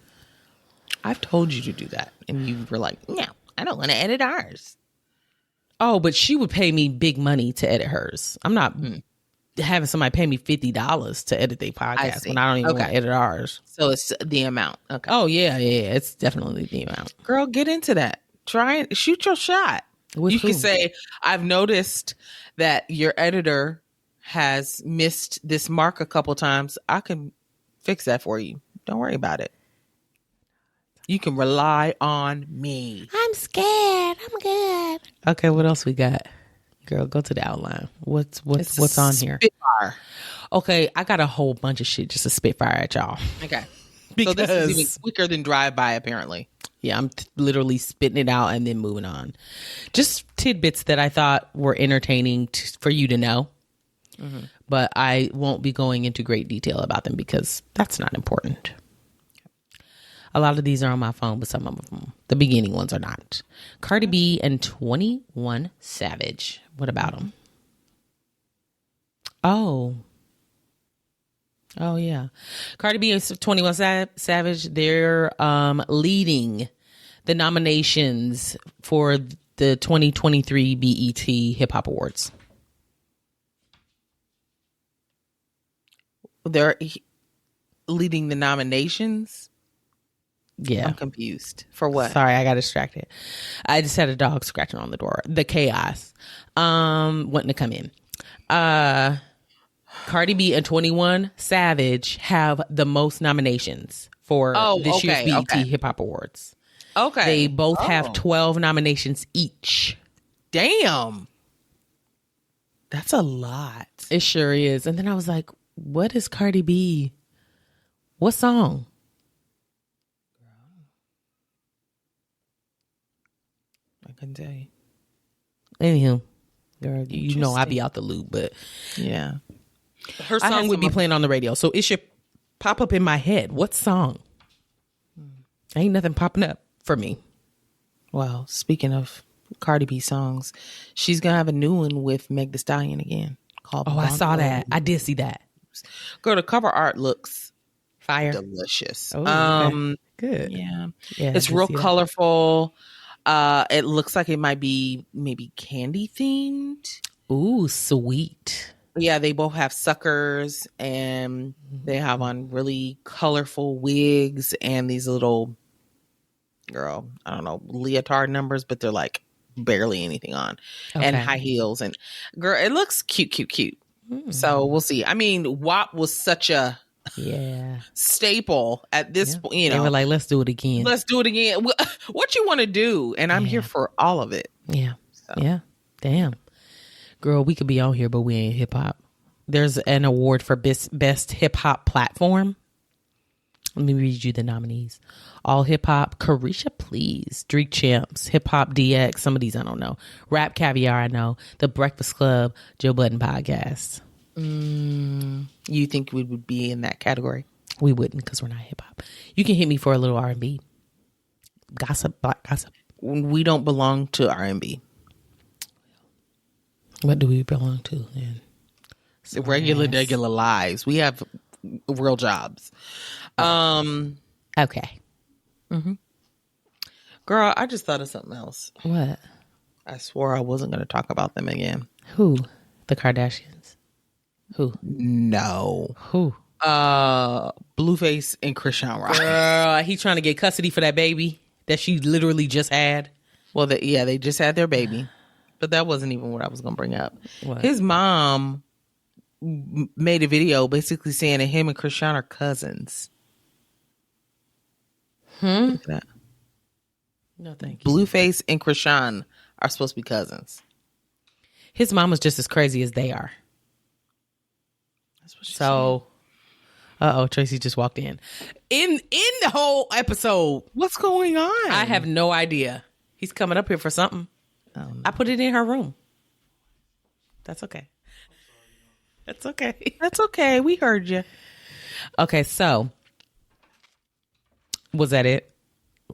I've told you to do that, and you were like, "No, I don't want to edit ours." Oh, but she would pay me big money to edit hers. I'm not having somebody pay me $50 to edit their podcast when I don't even want to edit ours. So it's the amount. Okay. Oh yeah, it's definitely the amount. Girl, get into that. Try and shoot your shot. You can say, "I've noticed that your editor has missed this mark a couple times. I can fix that for you. Don't worry about it. You can rely on me." I'm scared. I'm good. Okay, what else we got? Girl, go to the outline. What's on here? Spitfire. Okay, I got a whole bunch of shit just to spitfire at y'all. Okay. So this is even quicker than drive-by, apparently. Yeah, I'm literally spitting it out and then moving on. Just tidbits that I thought were entertaining for you to know. Mm-hmm. But I won't be going into great detail about them because that's not important. A lot of these are on my phone, but some of them, the beginning ones, are not. Cardi B and 21 Savage. What about them? Oh, yeah. Cardi B and 21 Savage, they're leading the nominations for the 2023 BET Hip Hop Awards. They're leading the nominations? Yeah. I'm confused. For what? Sorry, I got distracted. I just had a dog scratching on the door. The chaos. Wanting to come in. Cardi B and 21 Savage have the most nominations for this year's BET Hip Hop Awards. Okay. They both have 12 nominations each. Damn. That's a lot. It sure is. And then I was like, what is Cardi B What song? I couldn't tell you. Anywho, girl, you know I be out the loop, but yeah, her song would be playing on the radio, so it should pop up in my head. What song? Ain't nothing popping up for me. Well, speaking of Cardi B songs, she's gonna have a new one with Meg Thee Stallion again called. Oh, I saw that. I did see that. Girl, the cover art looks fire, delicious. Oh, okay. Good. Yeah, Yeah, it's real colorful. It looks like it might be maybe candy themed. Ooh, sweet. Yeah, they both have suckers and they have on really colorful wigs and these little, girl, I don't know, leotard numbers, but they're like barely anything on, and high heels. And girl, it looks cute. So we'll see. I mean, WAP was such a staple at this point. You know, they were like, let's do it again. Let's do it again. What you want to do? And I'm here for all of it. Yeah. So. Yeah. Damn. Girl, we could be on here, but we ain't hip hop. There's an award for best hip hop platform. Let me read you the nominees. All Hip Hop, Carisha Please, Street Champs, Hip Hop DX, some of these I don't know. Rap Caviar, I know. The Breakfast Club, Joe Budden Podcast. You think we would be in that category? We wouldn't, because we're not hip hop. You can hit me for a little R&B. Gossip, black gossip. We don't belong to R&B. What do we belong to then? Regular lives. We have real jobs. Okay. Girl, I just thought of something else. What? I swore I wasn't going to talk about them again. Who? The Kardashians? Who? No. Who? Blueface and Christian Rock. Girl, he trying to get custody for that baby that she literally just had. Well, they just had their baby. But that wasn't even what I was going to bring up. What? His mom made a video basically saying that him and Christian are cousins. Look at that. No, thank you. Blueface and Christian are supposed to be cousins. His mom was just as crazy as they are. That's what she said. Tracy just walked in. In the whole episode. What's going on? I have no idea. He's coming up here for something. I put it in her room. That's okay. That's okay. That's okay. We heard you. Okay, so was that it?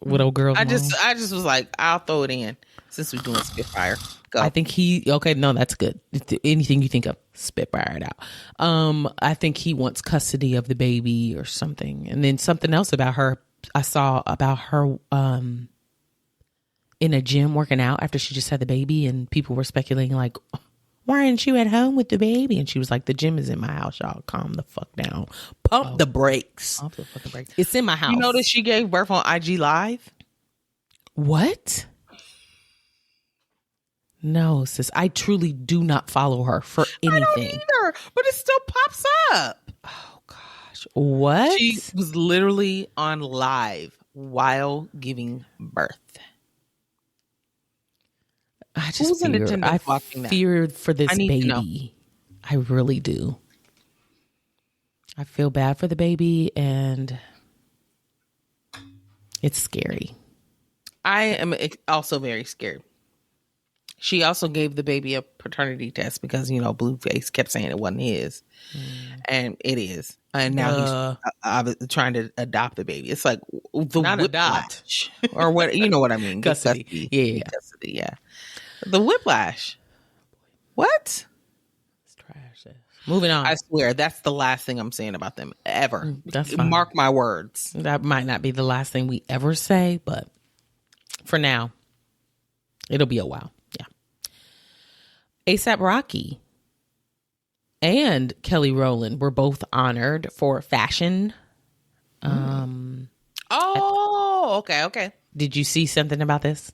With old girls? I just was like, I'll throw it in since we're doing Spitfire. Go. I think no, that's good. Anything you think of, Spitfire it out. I think he wants custody of the baby or something. And then something else about her. I saw about her in a gym working out after she just had the baby, and people were speculating like, why aren't you at home with the baby? And she was like, the gym is in my house, y'all. Calm the fuck down. Pump the brakes. Pump the fucking brakes. It's in my house. You notice she gave birth on IG Live? What? No, sis. I truly do not follow her for anything. I don't either, but it still pops up. Oh, gosh. What? She was literally on live while giving birth. I just feared for this baby. I really do. I feel bad for the baby, and it's scary. I am also very scared. She also gave the baby a paternity test because, Blueface kept saying it wasn't his. And it is. And now he's trying to adopt the baby. It's like the not whiplash. Or what, you know what I mean. Custody. Yeah. Custody, yeah. The whiplash. What? It's trash. Moving on. I swear, that's the last thing I'm saying about them ever. That's fine. Mark my words. That might not be the last thing we ever say, but for now, it'll be a while. Yeah. A$AP Rocky and Kelly Rowland were both honored for fashion. Okay. Did you see something about this?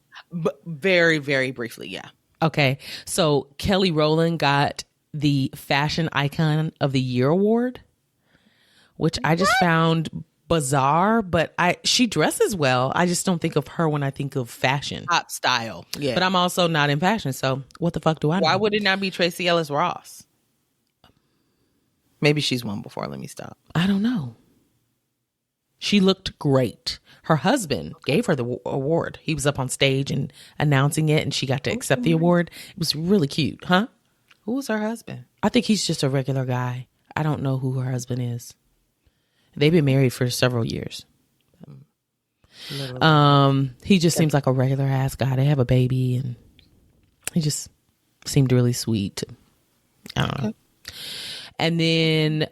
Very, very briefly, yeah. Okay. So Kelly Rowland got the Fashion Icon of the Year award, which I just found bizarre, but she dresses well. I just don't think of her when I think of fashion. Hot style. Yeah. But I'm also not in fashion, so what the fuck do I know? Why would it not be Tracy Ellis Ross? Maybe she's won before. Let me stop. I don't know. She looked great. Her husband gave her the award. He was up on stage and announcing it, and she got to accept the award. It was really cute, huh? Who was her husband? I think he's just a regular guy. I don't know who her husband is. They've been married for several years. He just seems like a regular ass guy. They have a baby, and he just seemed really sweet. I don't know. And then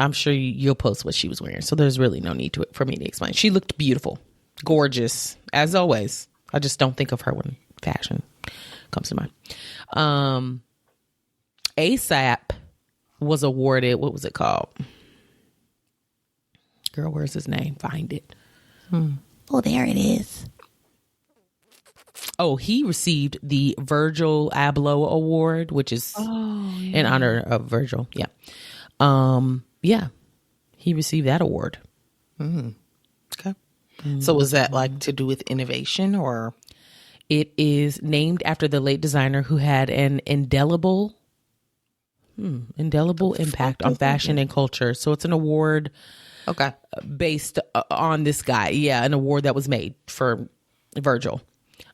I'm sure you'll post what she was wearing, so there's really no need for me to explain. She looked beautiful, gorgeous, as always. I just don't think of her when fashion comes to mind. ASAP was awarded, what was it called? Girl, where's his name? Find it. Oh, there it is. Oh, he received the Virgil Abloh Award, which is in honor of Virgil. Yeah. Yeah. He received that award. Okay. So was that like to do with innovation or? It is named after the late designer who had an indelible impact on fashion and culture. So it's an award based on this guy. Yeah, an award that was made for Virgil.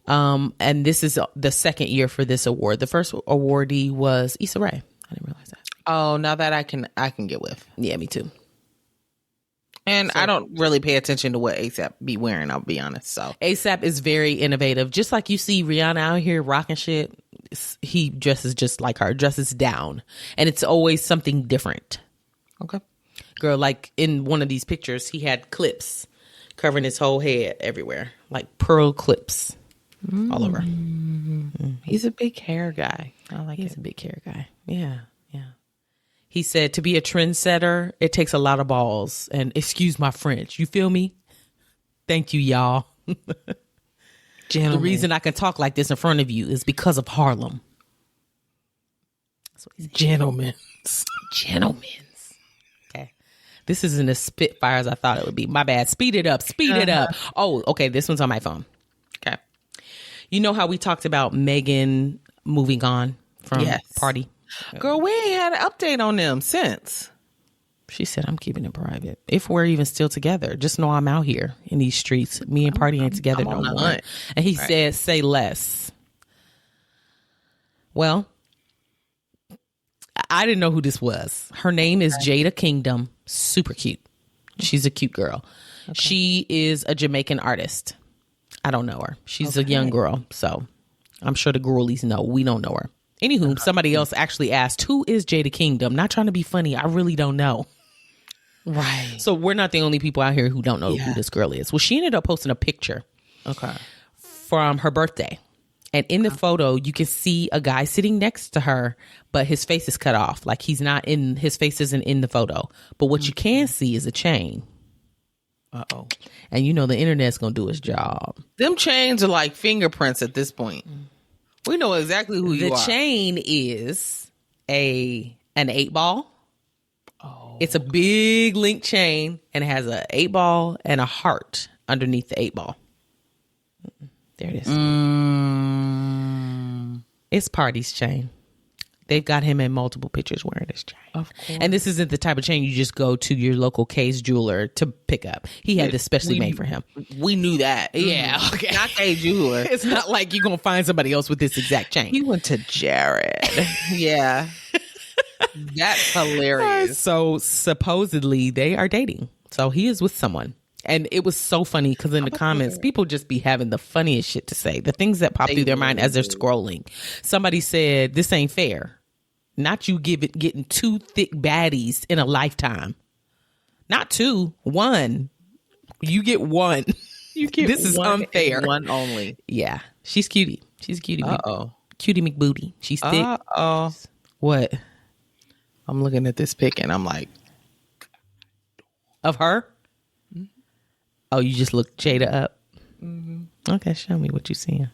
And this is the second year for this award. The first awardee was Issa Rae. I didn't realize that. Oh, now that I can get with. Yeah, me too. And I don't really pay attention to what ASAP be wearing, I'll be honest. So ASAP is very innovative. Just like you see Rihanna out here rocking shit, he dresses just like her, dresses down. And it's always something different. Okay. Girl, like in one of these pictures, he had clips covering his whole head everywhere. Like pearl clips all over. He's a big hair guy. I like He's it. a big hair guy. Yeah, yeah. He said to be a trendsetter, it takes a lot of balls. And excuse my French, you feel me? Thank you, y'all. The reason I can talk like this in front of you is because of Harlem. That's what he said. Gentlemen's. Okay. This isn't as spitfire as I thought it would be. My bad. Speed it up. Speed it up. Oh, okay. This one's on my phone. Okay. You know how we talked about Megan moving on from Pardi? Girl, we ain't had an update on them since. She said, I'm keeping it private. If we're even still together, just know I'm out here in these streets. Me and Pardi ain't together no more. And he said, say less. Well, I didn't know who this was. Her name is Jada Kingdom. Super cute. She's a cute girl. Okay. She is a Jamaican artist. I don't know her. She's a young girl. So I'm sure the girlies know. We don't know her. Anywho, somebody else actually asked, who is Jada Kingdom? Not trying to be funny. I really don't know. Right. So we're not the only people out here who don't know who this girl is. Well, she ended up posting a picture from her birthday. And in the photo, you can see a guy sitting next to her, but his face is cut off. Like his face isn't in the photo. But what you can see is a chain. Uh-oh. And you know the internet's going to do its job. Them chains are like fingerprints at this point. We know exactly who you are. The chain is an 8-ball. Oh. It's a big link chain, and it has an 8-ball and a heart underneath the 8-ball. There it is. It's Pardi's chain. They've got him in multiple pictures wearing this chain. Of course. And this isn't the type of chain you just go to your local K's jeweler to pick up. He had this specially made for him. We knew that. Yeah. Okay. Not K's jeweler. It's not like you're going to find somebody else with this exact chain. He went to Jared. Yeah. That's hilarious. So supposedly they are dating. So he is with someone. And it was so funny because in the comments, people just be having the funniest shit to say. The things that pop through their mind as they're scrolling. Somebody said, this ain't fair. Not you getting 2 thick baddies in a lifetime. Not 2, 1. You get 1. This is unfair. One only. Yeah. She's cutie. She's a cutie. Uh-oh. Cutie McBooty. She's thick. Uh-oh. What? I'm looking at this pic and I'm like. Of her? Oh, you just looked Jada up? Mm-hmm. Okay, show me what you seeing.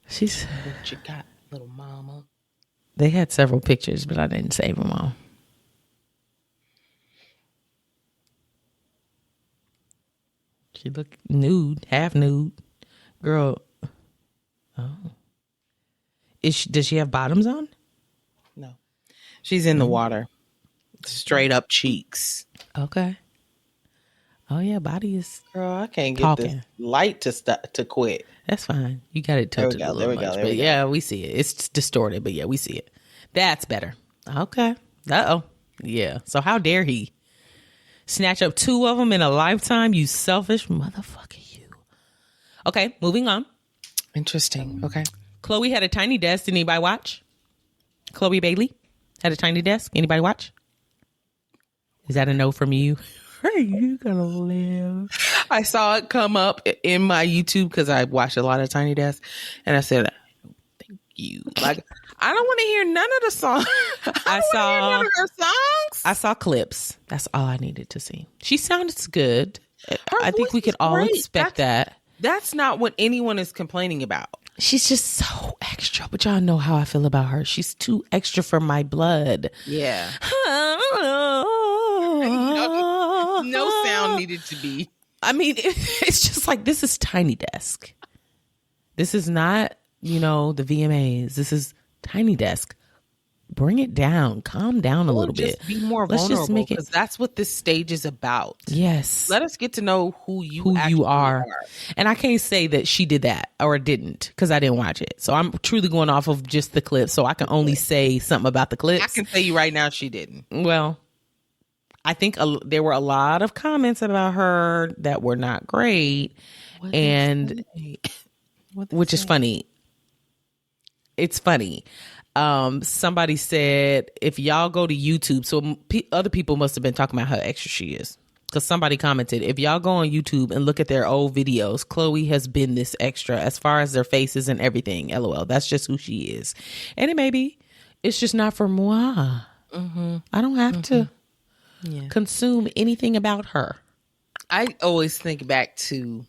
What you got, little mama? They had several pictures, but I didn't save them all. She looked nude, half nude. Girl. Oh. Does she have bottoms on? No. She's in the water. Straight up cheeks. Okay. Oh yeah, body is Girl, I can't get talking. this light to quit. That's fine. You got it tilted a little much, but yeah, we see it. It's distorted, but yeah, we see it. That's better. Okay. Uh-oh. Yeah. So how dare he snatch up 2 of them in a lifetime? You selfish motherfucker, you. Okay, moving on. Interesting. Okay. Chloe had a tiny desk. Did anybody watch? Chloe Bailey had a tiny desk. Anybody watch? Is that a no from you? Hey, you gonna live. I saw it come up in my YouTube because I watched a lot of Tiny Desk, and I said, "Thank you." Like, I don't want to hear none of the songs. I saw none of her songs. I saw clips. That's all I needed to see. She sounds good. I think we could all expect that. That's not what anyone is complaining about. She's just so extra, but y'all know how I feel about her. She's too extra for my blood. Yeah. No sound needed to be. I mean, it's just like, this is Tiny Desk. This is not, the VMAs. This is Tiny Desk. Bring it down. Calm down a little bit. Be more vulnerable, because that's what this stage is about. Yes. Let us get to know who you are. And I can't say that she did that or didn't, because I didn't watch it. So I'm truly going off of just the clips. So I can only say something about the clips. I can tell you right now she didn't. Well, I think there were a lot of comments about her that were not great. Which is funny. It's funny. Somebody said, if y'all go to YouTube, so other people must have been talking about how extra she is, because somebody commented, if y'all go on YouTube and look at their old videos, Chloe has been this extra as far as their faces and everything. LOL. That's just who she is. And it may be, it's just not for moi. Mm-hmm. I don't have to consume anything about her. I always think back to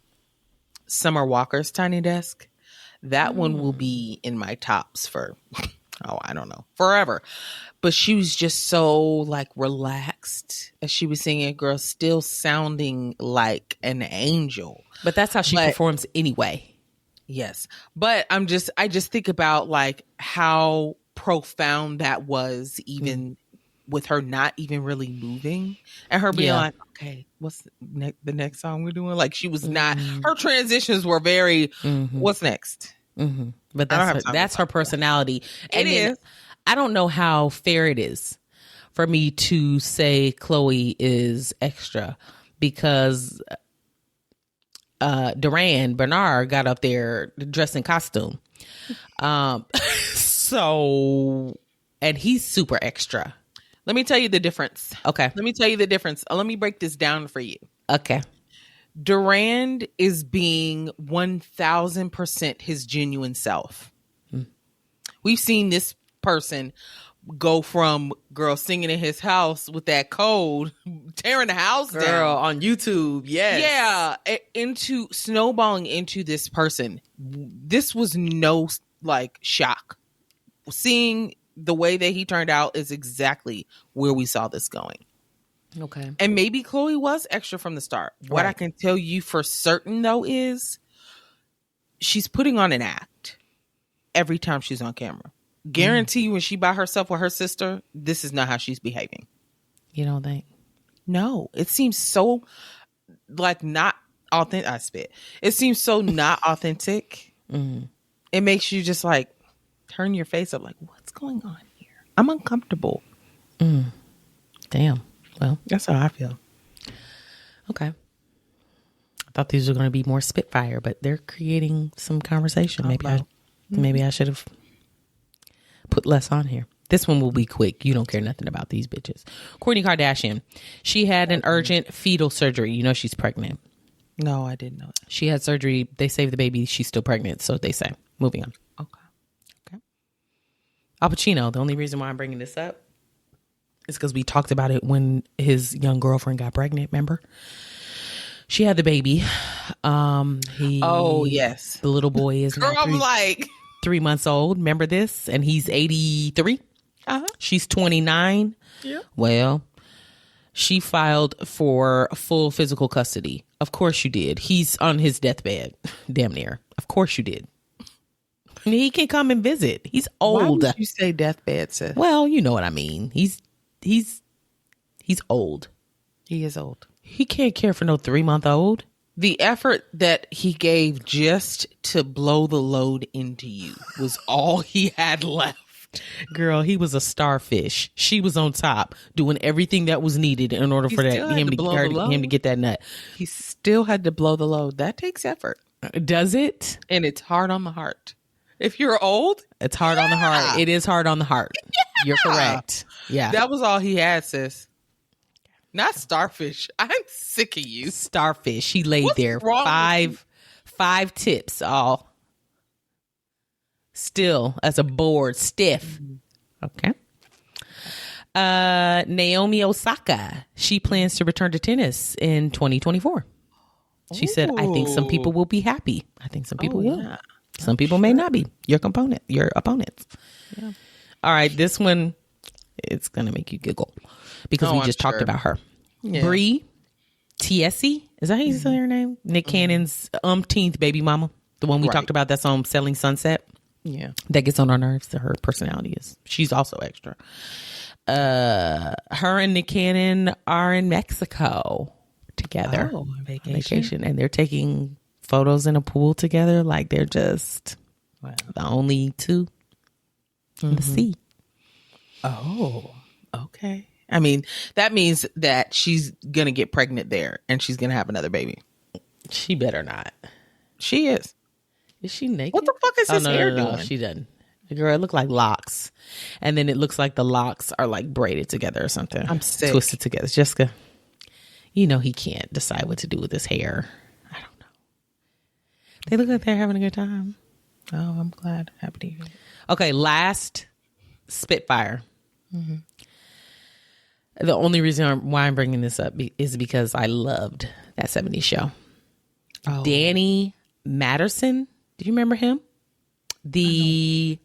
Summer Walker's Tiny Desk. That one will be in my tops for... I don't know, forever. But she was just so like relaxed as she was singing, girl, still sounding like an angel. But that's how she performs anyway. Yes. But I just think about like how profound that was, even with her not even really moving, and her being like, okay, what's the next song we're doing? Like, she was not, her transitions were very, what's next? Mm-hmm. But that's her personality. And it is. I don't know how fair it is for me to say Chloe is extra, because Duran Bernard got up there dressed in costume. So, and he's super extra. Let me tell you the difference. Okay. Let me tell you the difference. Let me break this down for you. Okay. Durand is being 1000% his genuine self. We've seen this person go from girl singing in his house with that code, tearing the house down on YouTube. Yes. Yeah. Into snowballing into this person. This was no like shock. Seeing the way that he turned out is exactly where we saw this going. Okay. And maybe Chloe was extra from the start. What I can tell you for certain, though, is she's putting on an act every time she's on camera. Guarantee you, when she by herself with her sister, this is not how she's behaving. You don't think? No. It seems so, like, not authentic. I spit. It seems so not authentic. It makes you just, like, turn your face up like, what's going on here? I'm uncomfortable. Damn. Well, that's how I feel. Okay. I thought these were going to be more Spitfire, but they're creating some conversation. Maybe I should have put less on here. This one will be quick. You don't care nothing about these bitches. Kourtney Kardashian. She had an urgent fetal surgery. You know she's pregnant. No, I didn't know that. She had surgery. They saved the baby. She's still pregnant. So they say. Moving on. Okay. Al Pacino. The only reason why I'm bringing this up is because we talked about it when his young girlfriend got pregnant. Remember? She had the baby. Oh, yes. The little boy is now I'm like 3 months old. Remember this? And he's 83. She's 29. Yeah. Well, she filed for full physical custody. Of course you did. He's on his deathbed. Damn near. Of course you did. He can come and visit. He's old. Why would you say deathbed, sis? Well, you know what I mean. He's He's old. He is old. He can't care for no 3-month-old. The effort that he gave just to blow the load into you was all he had left. Girl, he was a starfish. She was on top doing everything that was needed in order for him to get that nut. He still had to blow the load. That takes effort. Does it? And it's hard on the heart. If you're old, it's hard on the heart. It is hard on the heart. Yeah. You're correct. Yeah. That was all he had, sis. Not starfish. I'm sick of you. Starfish. He laid What's there. wrong Five tips all. Still as a board, stiff. Okay. Naomi Osaka. She plans to return to tennis in 2024. She said, I think some people will be happy. I think some people will. Some people may not be. Your opponents. Yeah. All right. This one, it's going to make you giggle because we just talked about her. Yeah. Bre Tiesi. Is that how you say her name? Nick Cannon's umpteenth baby mama. The one we talked about that's on Selling Sunset. Yeah. That gets on our nerves. Her personality is. She's also extra. Her and Nick Cannon are in Mexico together. Oh, vacation. And they're taking photos in a pool together. Like they're just the only two in the sea. Oh, okay. I mean, that means that she's going to get pregnant there and she's going to have another baby. She better not. She is. Is she naked? What the fuck is his hair doing? No, she doesn't. Girl, it looked like locks. And then it looks like the locks are like braided together or something. I'm sick. Twisted together. Jessica, you know he can't decide what to do with his hair. I don't know. They look like they're having a good time. Oh, I'm glad. Happy to hear it. Okay, last Spitfire. The only reason why I'm bringing this up is because I loved that 70s show. Oh. Danny Materson. Do you remember him? The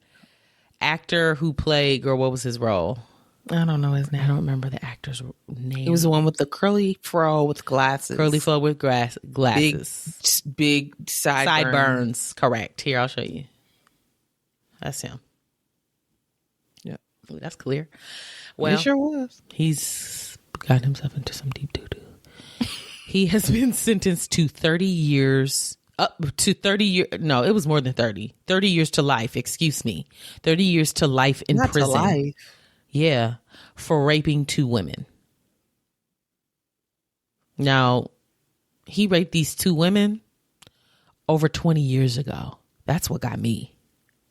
actor who played, girl, what was his role? I don't know his name. I don't remember the actor's name. It was the one with the curly fro with glasses. Curly fro with glasses. Big sideburns. Correct. Here, I'll show you. That's him. Yeah. Ooh, that's clear. Well, it sure was. He's gotten himself into some deep doo-doo. He has been sentenced to 30 years... Up to 30 years. No, it was more than 30. 30 years to life. Excuse me. 30 years to life in prison. To life. Yeah. For raping 2 women. Now, he raped these 2 women over 20 years ago. That's what got me.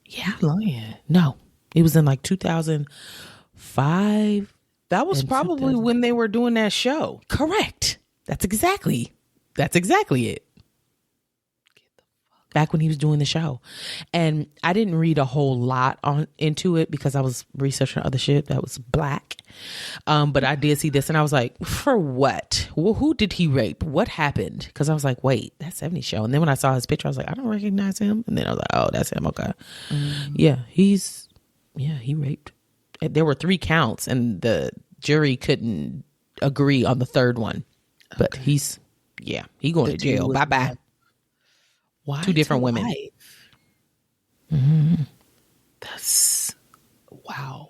Yeah. Lying. No. It was in like 2005. That was probably when they were doing that show. Correct. That's exactly it. Back when he was doing the show. And I didn't read a whole lot into it because I was researching other shit that was black. But I did see this and I was like, for what? Well, who did he rape? What happened? Because I was like, wait, that's 70s show. And then when I saw his picture, I was like, I don't recognize him. And then I was like, oh, that's him. Okay. Yeah, he raped. There were 3 counts and the jury couldn't agree on the 3rd one. But he's going to jail. Bye-bye. Why 2 different women. Mm-hmm. That's wow.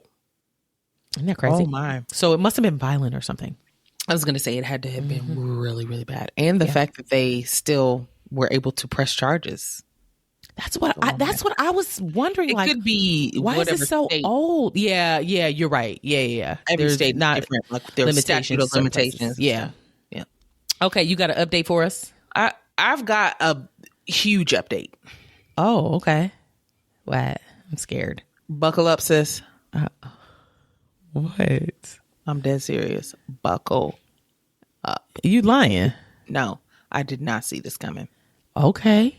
Isn't that crazy? Oh my. So it must have been violent or something. I was going to say it had to have been really, really bad. And the fact that they still were able to press charges. That's what I was wondering. It could be why is it so old? Yeah, you're right. Yeah. Every state not different. Like there are limitations. Yeah. Okay, you got an update for us? I've got a huge update. Oh, okay. What? I'm scared. Buckle up, sis. What? I'm dead serious. Buckle up. You lying? No, I did not see this coming. Okay.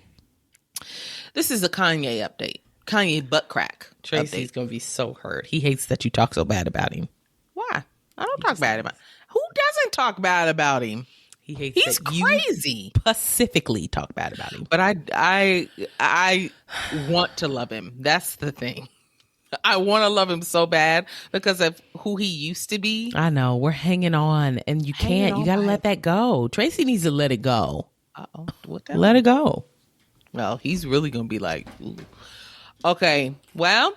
This is a Kanye update. Kanye butt crack. Tracy's going to be so hurt. He hates that you talk so bad about him. Why? I don't talk bad about him. Who doesn't talk bad about him? He hates He's crazy. Specifically talk bad about him. But I want to love him. That's the thing. I want to love him so bad because of who he used to be. I know. We're hanging on and you can't. You got to let that go. Tracy needs to let it go. Uh-oh. Let it go. Well, he's really going to be like, ooh. Okay. Well,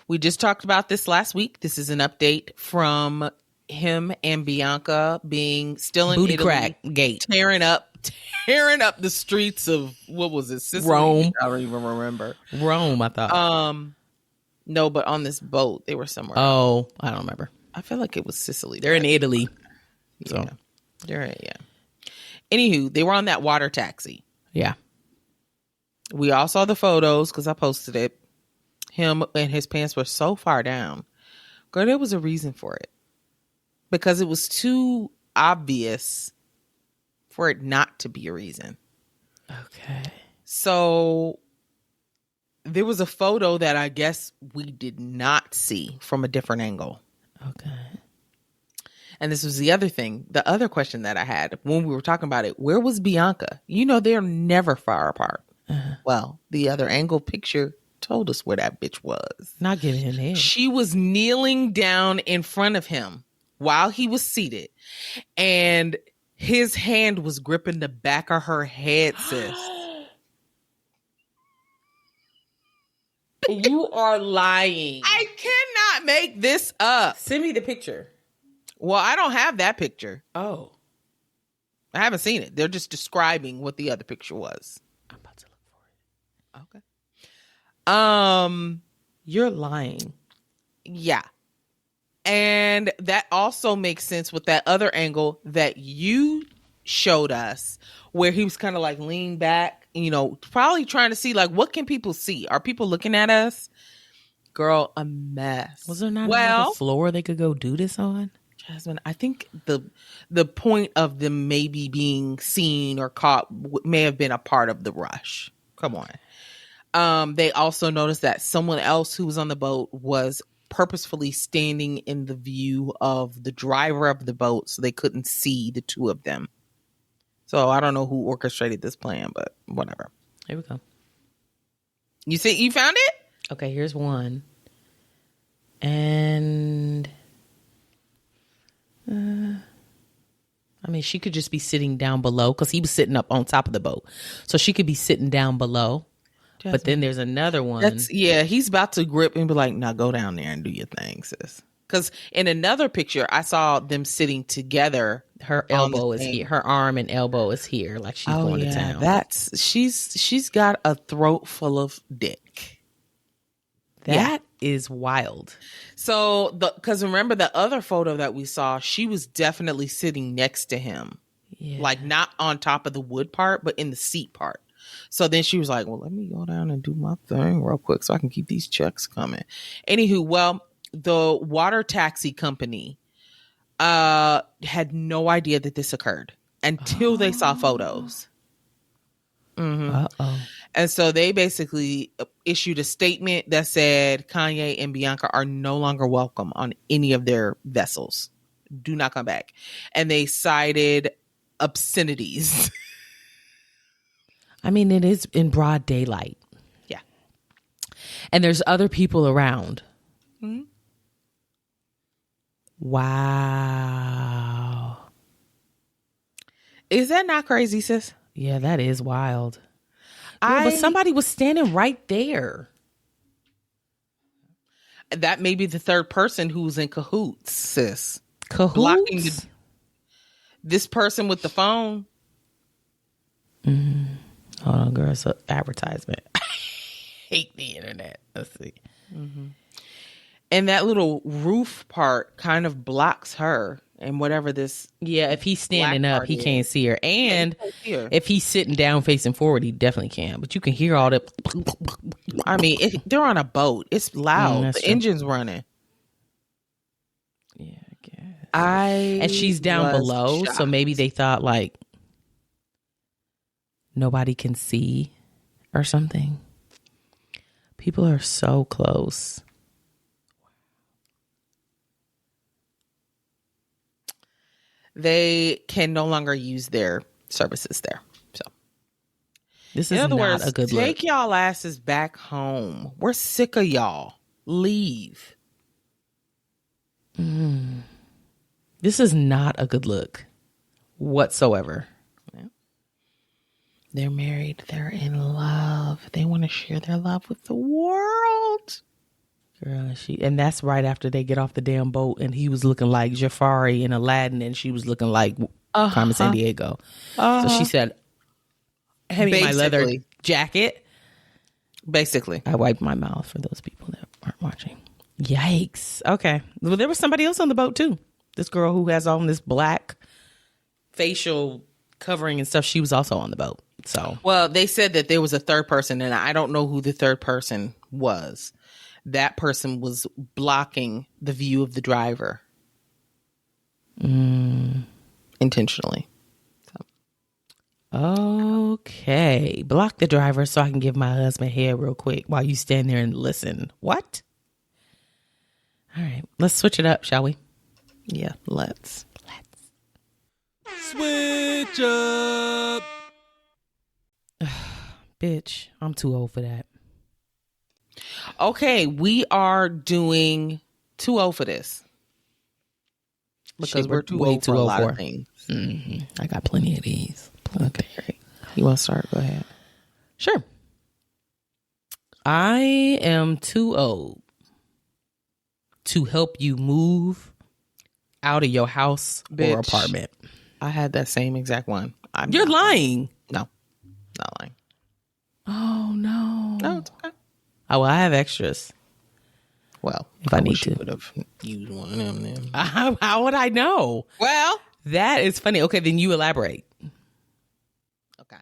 we just talked about this last week. This is an update from him and Bianca being still in Booty Italy, crack gate. tearing up the streets of, what was it, Sicily? Rome. I don't even remember. Rome, I thought. No, but on this boat, they were somewhere. Oh, I don't remember. I feel like it was Sicily. They're in Italy. So. Yeah. They're right, yeah. Anywho, they were on that water taxi. Yeah. We all saw the photos because I posted it. Him and his pants were so far down. Girl, there was a reason for it. Because it was too obvious for it not to be a reason. Okay. So there was a photo that I guess we did not see from a different angle. Okay. And this was the other thing, the other question that I had when we were talking about it. Where was Bianca? You know, they're never far apart. Well, the other angle picture told us where that bitch was. Not giving him head. She was kneeling down in front of him while he was seated. And his hand was gripping the back of her head, sis. You are lying. I cannot make this up. Send me the picture. Well, I don't have that picture. Oh. I haven't seen it. They're just describing what the other picture was. I'm about to look for it. Okay. You're lying. Yeah. And that also makes sense with that other angle that you showed us where he was kind of like leaned back, you know, probably trying to see like, what can people see? Are people looking at us? Girl, a mess. Was there not another floor they could go do this on? Jasmine, I think the point of them maybe being seen or caught may have been a part of the rush. Come on. They also noticed that someone else who was on the boat was purposefully standing in the view of the driver of the boat so they couldn't see the two of them. So I don't know who orchestrated this plan, but whatever. Here we go. You found it? Okay, here's one. And I mean, she could just be sitting down below because he was sitting up on top of the boat. So she could be sitting down below. Jasmine. But then there's another one. He's about to grip and be like, now go down there and do your thing, sis. Because in another picture, I saw them sitting together. Her elbow is here. Her arm and elbow is here, like she's going to town. She's got a throat full of dick. That is wild. So, because remember the other photo that we saw, she was definitely sitting next to him. Yeah. Like not on top of the wood part, but in the seat part. So then she was like, well, let me go down and do my thing real quick so I can keep these checks coming. Anywho, well, the water taxi company had no idea that this occurred until they saw photos. Mm-hmm. Uh-oh. And so they basically issued a statement that said Kanye and Bianca are no longer welcome on any of their vessels. Do not come back. And they cited obscenities. I mean, it is in broad daylight. Yeah. And there's other people around. Mm-hmm. Wow. Is that not crazy, sis? Yeah, that is wild. But somebody was standing right there. That may be the third person who's in cahoots, sis. Cahoots? Blocking this person with the phone. Mm-hmm. Hold on, girl. It's an advertisement. I hate the internet. Let's see. Mm-hmm. And that little roof part kind of blocks her and whatever this. Yeah, if he's standing up, he can't see her. And if he's sitting down facing forward, he definitely can. But you can hear all that. I mean, they're on a boat. It's loud. The engine's running. Yeah, I guess. And she's down below. Shocked. So maybe they thought like nobody can see or something. People are so close. They can no longer use their services there. So this is not a good look. Take y'all asses back home. We're sick of y'all. Leave. This is not a good look whatsoever. Yeah. They're married. They're in love. They want to share their love with the world. Girl, and that's right after they get off the damn boat, and he was looking like Jafari in Aladdin, and she was looking like Carmen Sandiego. So she said, "Hand me my leather jacket." Basically, I wiped my mouth for those people that aren't watching. Yikes. Okay. Well, there was somebody else on the boat too. This girl who has on this black facial covering and stuff. She was also on the boat. So, well, they said that there was a third person, and I don't know who the third person was. That person was blocking the view of the driver intentionally. Okay. Block the driver so I can give my husband head real quick while you stand there and listen. What? All right. Let's switch it up, shall we? Yeah, let's. Switch up. Bitch, I'm too old for that. Okay, we are doing too old for this. Because Shit, we're too way old for a lot of things. Mm-hmm. I got plenty of these. Okay, great. You want to start? Go ahead. Sure. I am too old to help you move out of your house or apartment. I had that same exact one. You're lying. No, not lying. Oh, no. No, it's okay. Oh, well, I have extras. Well, if I need to. Would have used one of them then. How would I know? Well, that is funny. Okay, then you elaborate. Okay.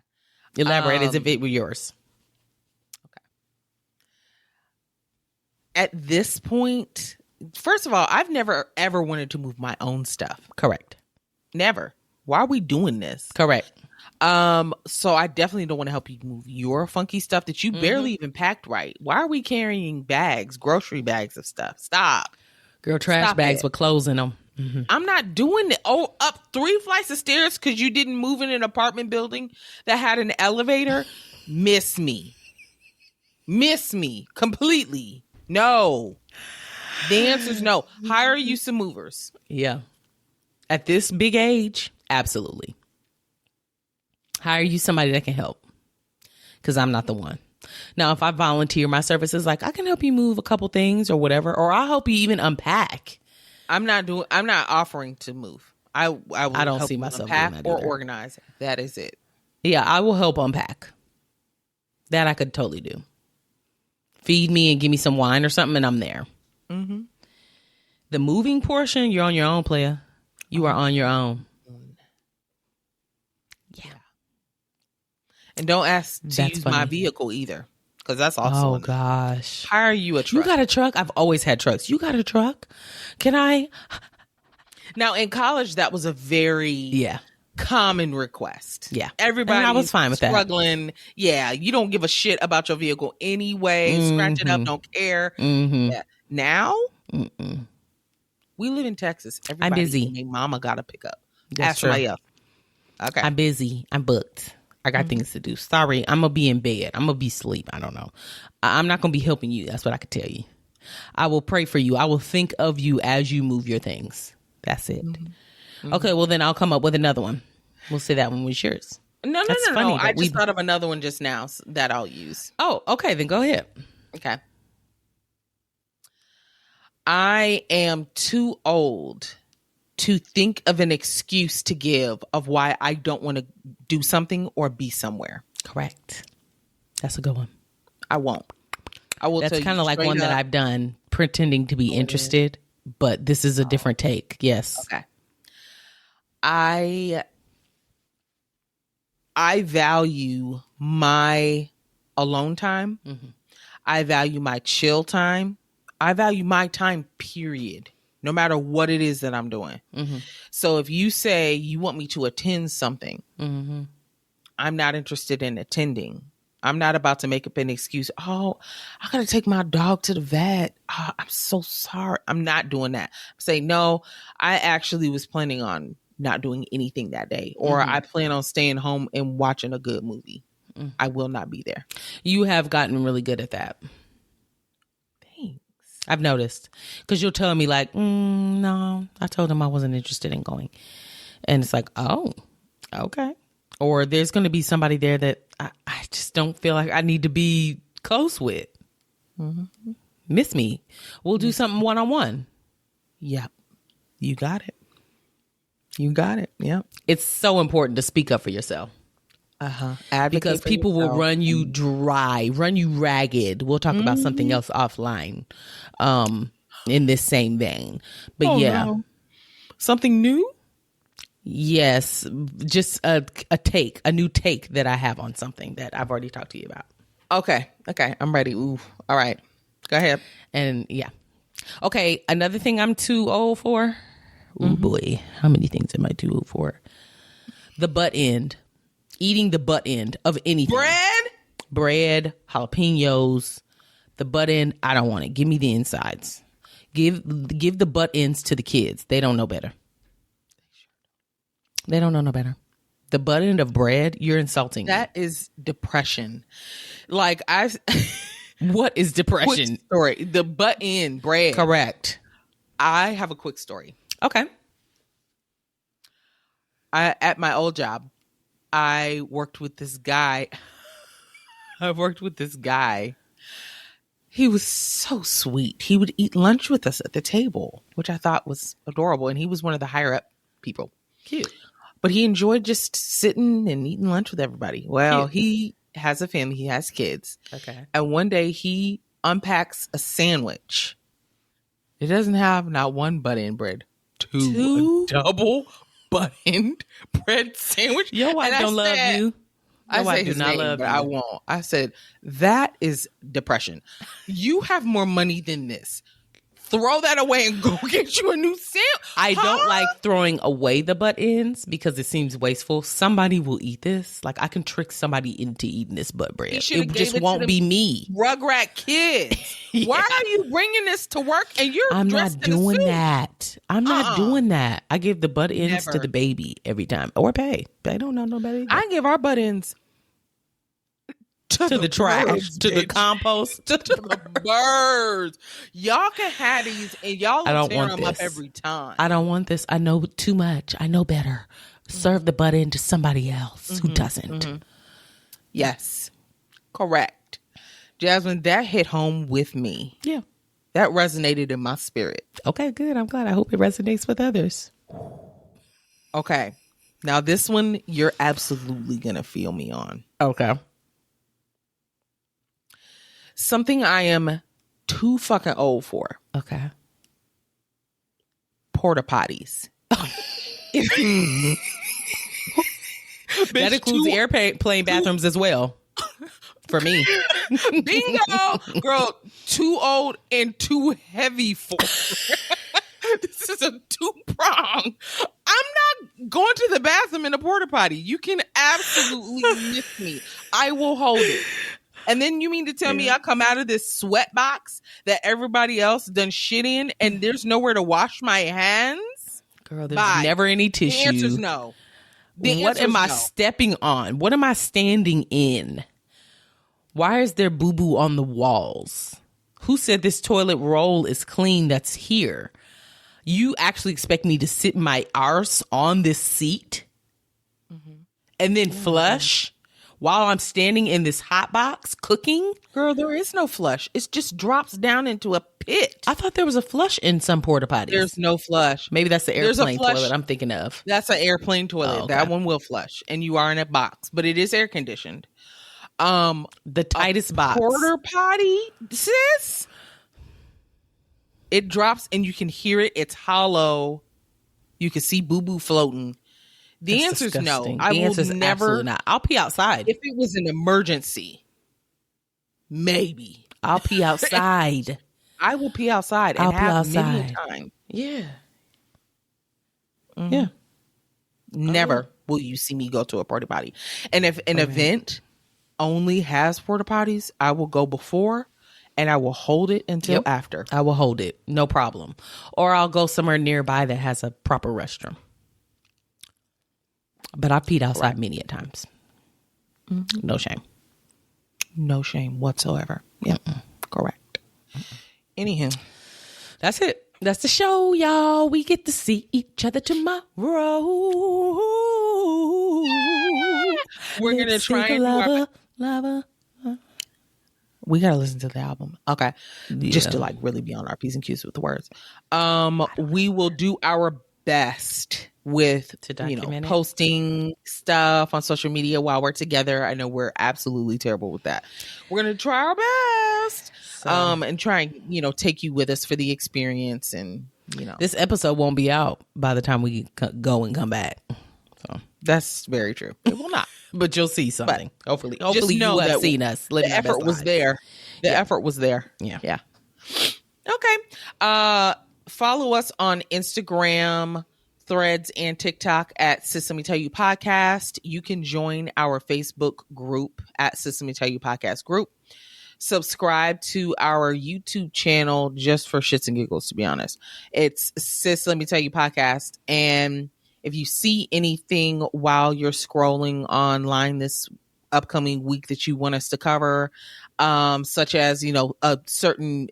Elaborate as if it were yours. Okay. At this point, first of all, I've never ever wanted to move my own stuff. Correct. Never. Why are we doing this? Correct. So I definitely don't want to help you move your funky stuff that you barely even packed right. Why are we carrying bags, grocery bags of stuff? Stop. Girl, trash Stop bags it. with clothes in them. Mm-hmm. I'm not doing it. Oh, up 3 flights of stairs because you didn't move in an apartment building that had an elevator? Miss me completely. No. The answer is no. Hire you some movers. Yeah. At this big age, absolutely. Hire you somebody that can help. Because I'm not the one. Now, if I volunteer my services, like I can help you move a couple things or whatever, or I'll help you even unpack. I'm not offering to move. I don't see myself doing that or either. organize. That is it. Yeah, I will help unpack. That I could totally do. Feed me and give me some wine or something, and I'm there. Mm-hmm. The moving portion, you're on your own, player. You are on your own. Yeah. And don't ask to That's use funny. my vehicle either, because that's also. Oh gosh. Hire you a truck. You got a truck? I've always had trucks. You got a truck? Can I? Now in college, that was a very common request. Yeah. Everybody and I was fine with struggling. Yeah. You don't give a shit about your vehicle anyway. Scratch it up. Don't care. Mm-hmm. Yeah. Now, we live in Texas. Everybody, I'm busy. My mama got to pick up. That's Ask somebody true. else. Okay. I'm busy. I'm booked. I got things to do. Sorry. I'm going to be in bed. I'm going to be asleep. I don't know. I'm not going to be helping you. That's what I could tell you. I will pray for you. I will think of you as you move your things. That's it. Okay. Well, then I'll come up with another one. We'll say that one was yours. No. funny, I but just thought of another one just now that I'll use. Oh, okay. Then go ahead. Okay. I am too old to think of an excuse to give of why I don't want to do something or be somewhere. Correct. That's a good one. I won't. I will. That's kind of like one that I've done, pretending to be interested, but this is a different take. Yes. Okay. I value my alone time. Mm-hmm. I value my chill time. I value my time, period. No matter what it is that I'm doing. Mm-hmm. So if you say you want me to attend something, I'm not interested in attending. I'm not about to make up an excuse. Oh, I got to take my dog to the vet. Oh, I'm so sorry. I'm not doing that. I'm saying, no, I actually was planning on not doing anything that day. Or I plan on staying home and watching a good movie. I will not be there. You have gotten really good at that. Thanks. I've noticed. Because you'll tell me like, no, I told him I wasn't interested in going. And it's like, oh, okay. Or there's going to be somebody there that I just don't feel like I need to be close with. miss me. We'll do something one-on-one. Yep. You got it. You got it. Yep. It's so important to speak up for yourself. Because people will run you dry, run you ragged. We'll talk about something else offline in this same vein. But no. Something new? Yes. Just a new take that I have on something that I've already talked to you about. Okay. I'm ready. Ooh. All right. Go ahead. And yeah. Okay. Another thing I'm too old for. Oh boy. How many things am I too old for? The butt end. Eating the butt end of anything. Bread, jalapenos, the butt end. I don't want it. Give me the insides. Give the butt ends to the kids. They don't know better. They don't know no better. The butt end of bread, you're insulting. That is depression. What is depression? Quick story. The butt end bread. Correct. I have a quick story. Okay. At my old job, I worked with this guy. He was so sweet. He would eat lunch with us at the table, which I thought was adorable. And he was one of the higher up people. Cute. But he enjoyed just sitting and eating lunch with everybody. Well, he has a family. He has kids. Okay. And one day he unpacks a sandwich. It doesn't have not one butt-end bread. Two double butt-end bread sandwich. Your wife don't love you. I say his name, but I won't. I said, that is depression. You have more money than this. Throw that away and go get you a new sandwich. I don't like throwing away the butt ends because it seems wasteful. Somebody will eat this. Like, I can trick somebody into eating this butt bread. It just won't be me. Rugrat kids. Yeah. Why are you bringing this to work and you're I'm dressed not in a doing suit? that. I'm not doing that. I give the butt ends to the baby every time. Or pay. They don't know nobody. I give our butt ends to the trash, birds, to the compost, to the birds. Y'all can have these, and y'all will tear them up every time. I don't want this. I know too much. I know better. Serve the butt end to somebody else who doesn't. Yes, correct, Jasmine. That hit home with me. Yeah, that resonated in my spirit. Okay, good. I'm glad. I hope it resonates with others. Okay, now this one you're absolutely gonna feel me on. Okay. Something I am too fucking old for. Okay. Porta potties. That includes airplane bathrooms as well. For me. Bingo! Girl, too old and too heavy for. This is a two-prong. I'm not going to the bathroom in a porta potty. You can absolutely miss me. I will hold it. And then you mean to tell me I come out of this sweat box that everybody else done shit in and there's nowhere to wash my hands? Girl, there's never any tissue. The answer's no. What am I stepping on? What am I standing in? Why is there boo-boo on the walls? Who said this toilet roll is clean that's here? You actually expect me to sit my arse on this seat and then flush? While I'm standing in this hot box cooking? Girl, there is no flush. It just drops down into a pit. I thought there was a flush in some porta potties. There's no flush. Maybe that's the airplane toilet I'm thinking of. That's an airplane toilet. Okay. That one will flush. And you are in a box. But it is air conditioned. The tightest box. Porta potty, sis. It drops and you can hear it. It's hollow. You can see boo-boo floating. The answer is no. I will never. Not. I'll pee outside. If it was an emergency, maybe. I'll pee outside. I will pee outside and have many a time. Yeah. Yeah. Never will you see me go to a porta potty. And if an event only has porta potties, I will go before and I will hold it until after. I will hold it. No problem. Or I'll go somewhere nearby that has a proper restroom. But I peed outside many a times. No shame. No shame whatsoever. Yep. Correct. Anywho. That's it. That's the show, y'all. We get to see each other tomorrow. We're going to try and lava. We gotta listen to the album. Okay. Just to Yeah. like really be on our P's and Q's with the words. We will do our best with To document it. posting stuff on social media while we're together. I know we're absolutely terrible with that. We're gonna try our best. And try and take you with us for the experience, and This episode won't be out by the time we go and come back. So that's very true. It will not. but you'll see something. Hopefully Just know you have that seen us. The effort was there. The effort was there. Yeah. Okay. Follow us on Instagram, Threads, and TikTok at SLMTY Podcast. You can join our Facebook group at SLMTY Podcast group. Subscribe to our YouTube channel just for shits and giggles, to be honest. It's SLMTY Podcast. And if you see anything while you're scrolling online this upcoming week that you want us to cover, such as, a certain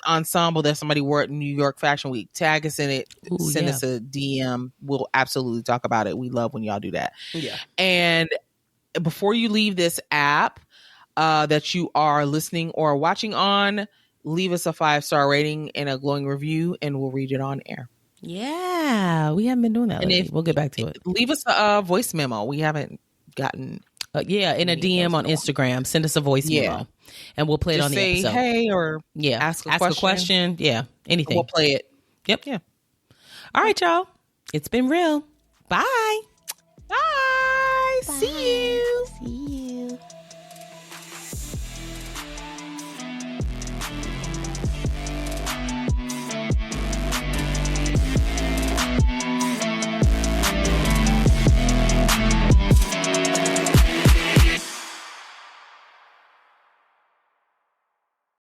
ensemble that somebody wore at New York Fashion Week, tag us in it. Send us a DM. We'll absolutely talk about it. We love when y'all do that. Yeah. And before you leave this app that you are listening or watching on, leave us a 5-star rating and a glowing review, and we'll read it on air. Yeah, we haven't been doing that lately. We'll get back to it. Leave us a voice memo. We haven't gotten in a DM on Instagram. Send us a voice memo, and we'll play it on the say, episode. Hey, or ask a question. Yeah, anything. We'll play it. Yep. Yeah. All right, y'all. It's been real. Bye.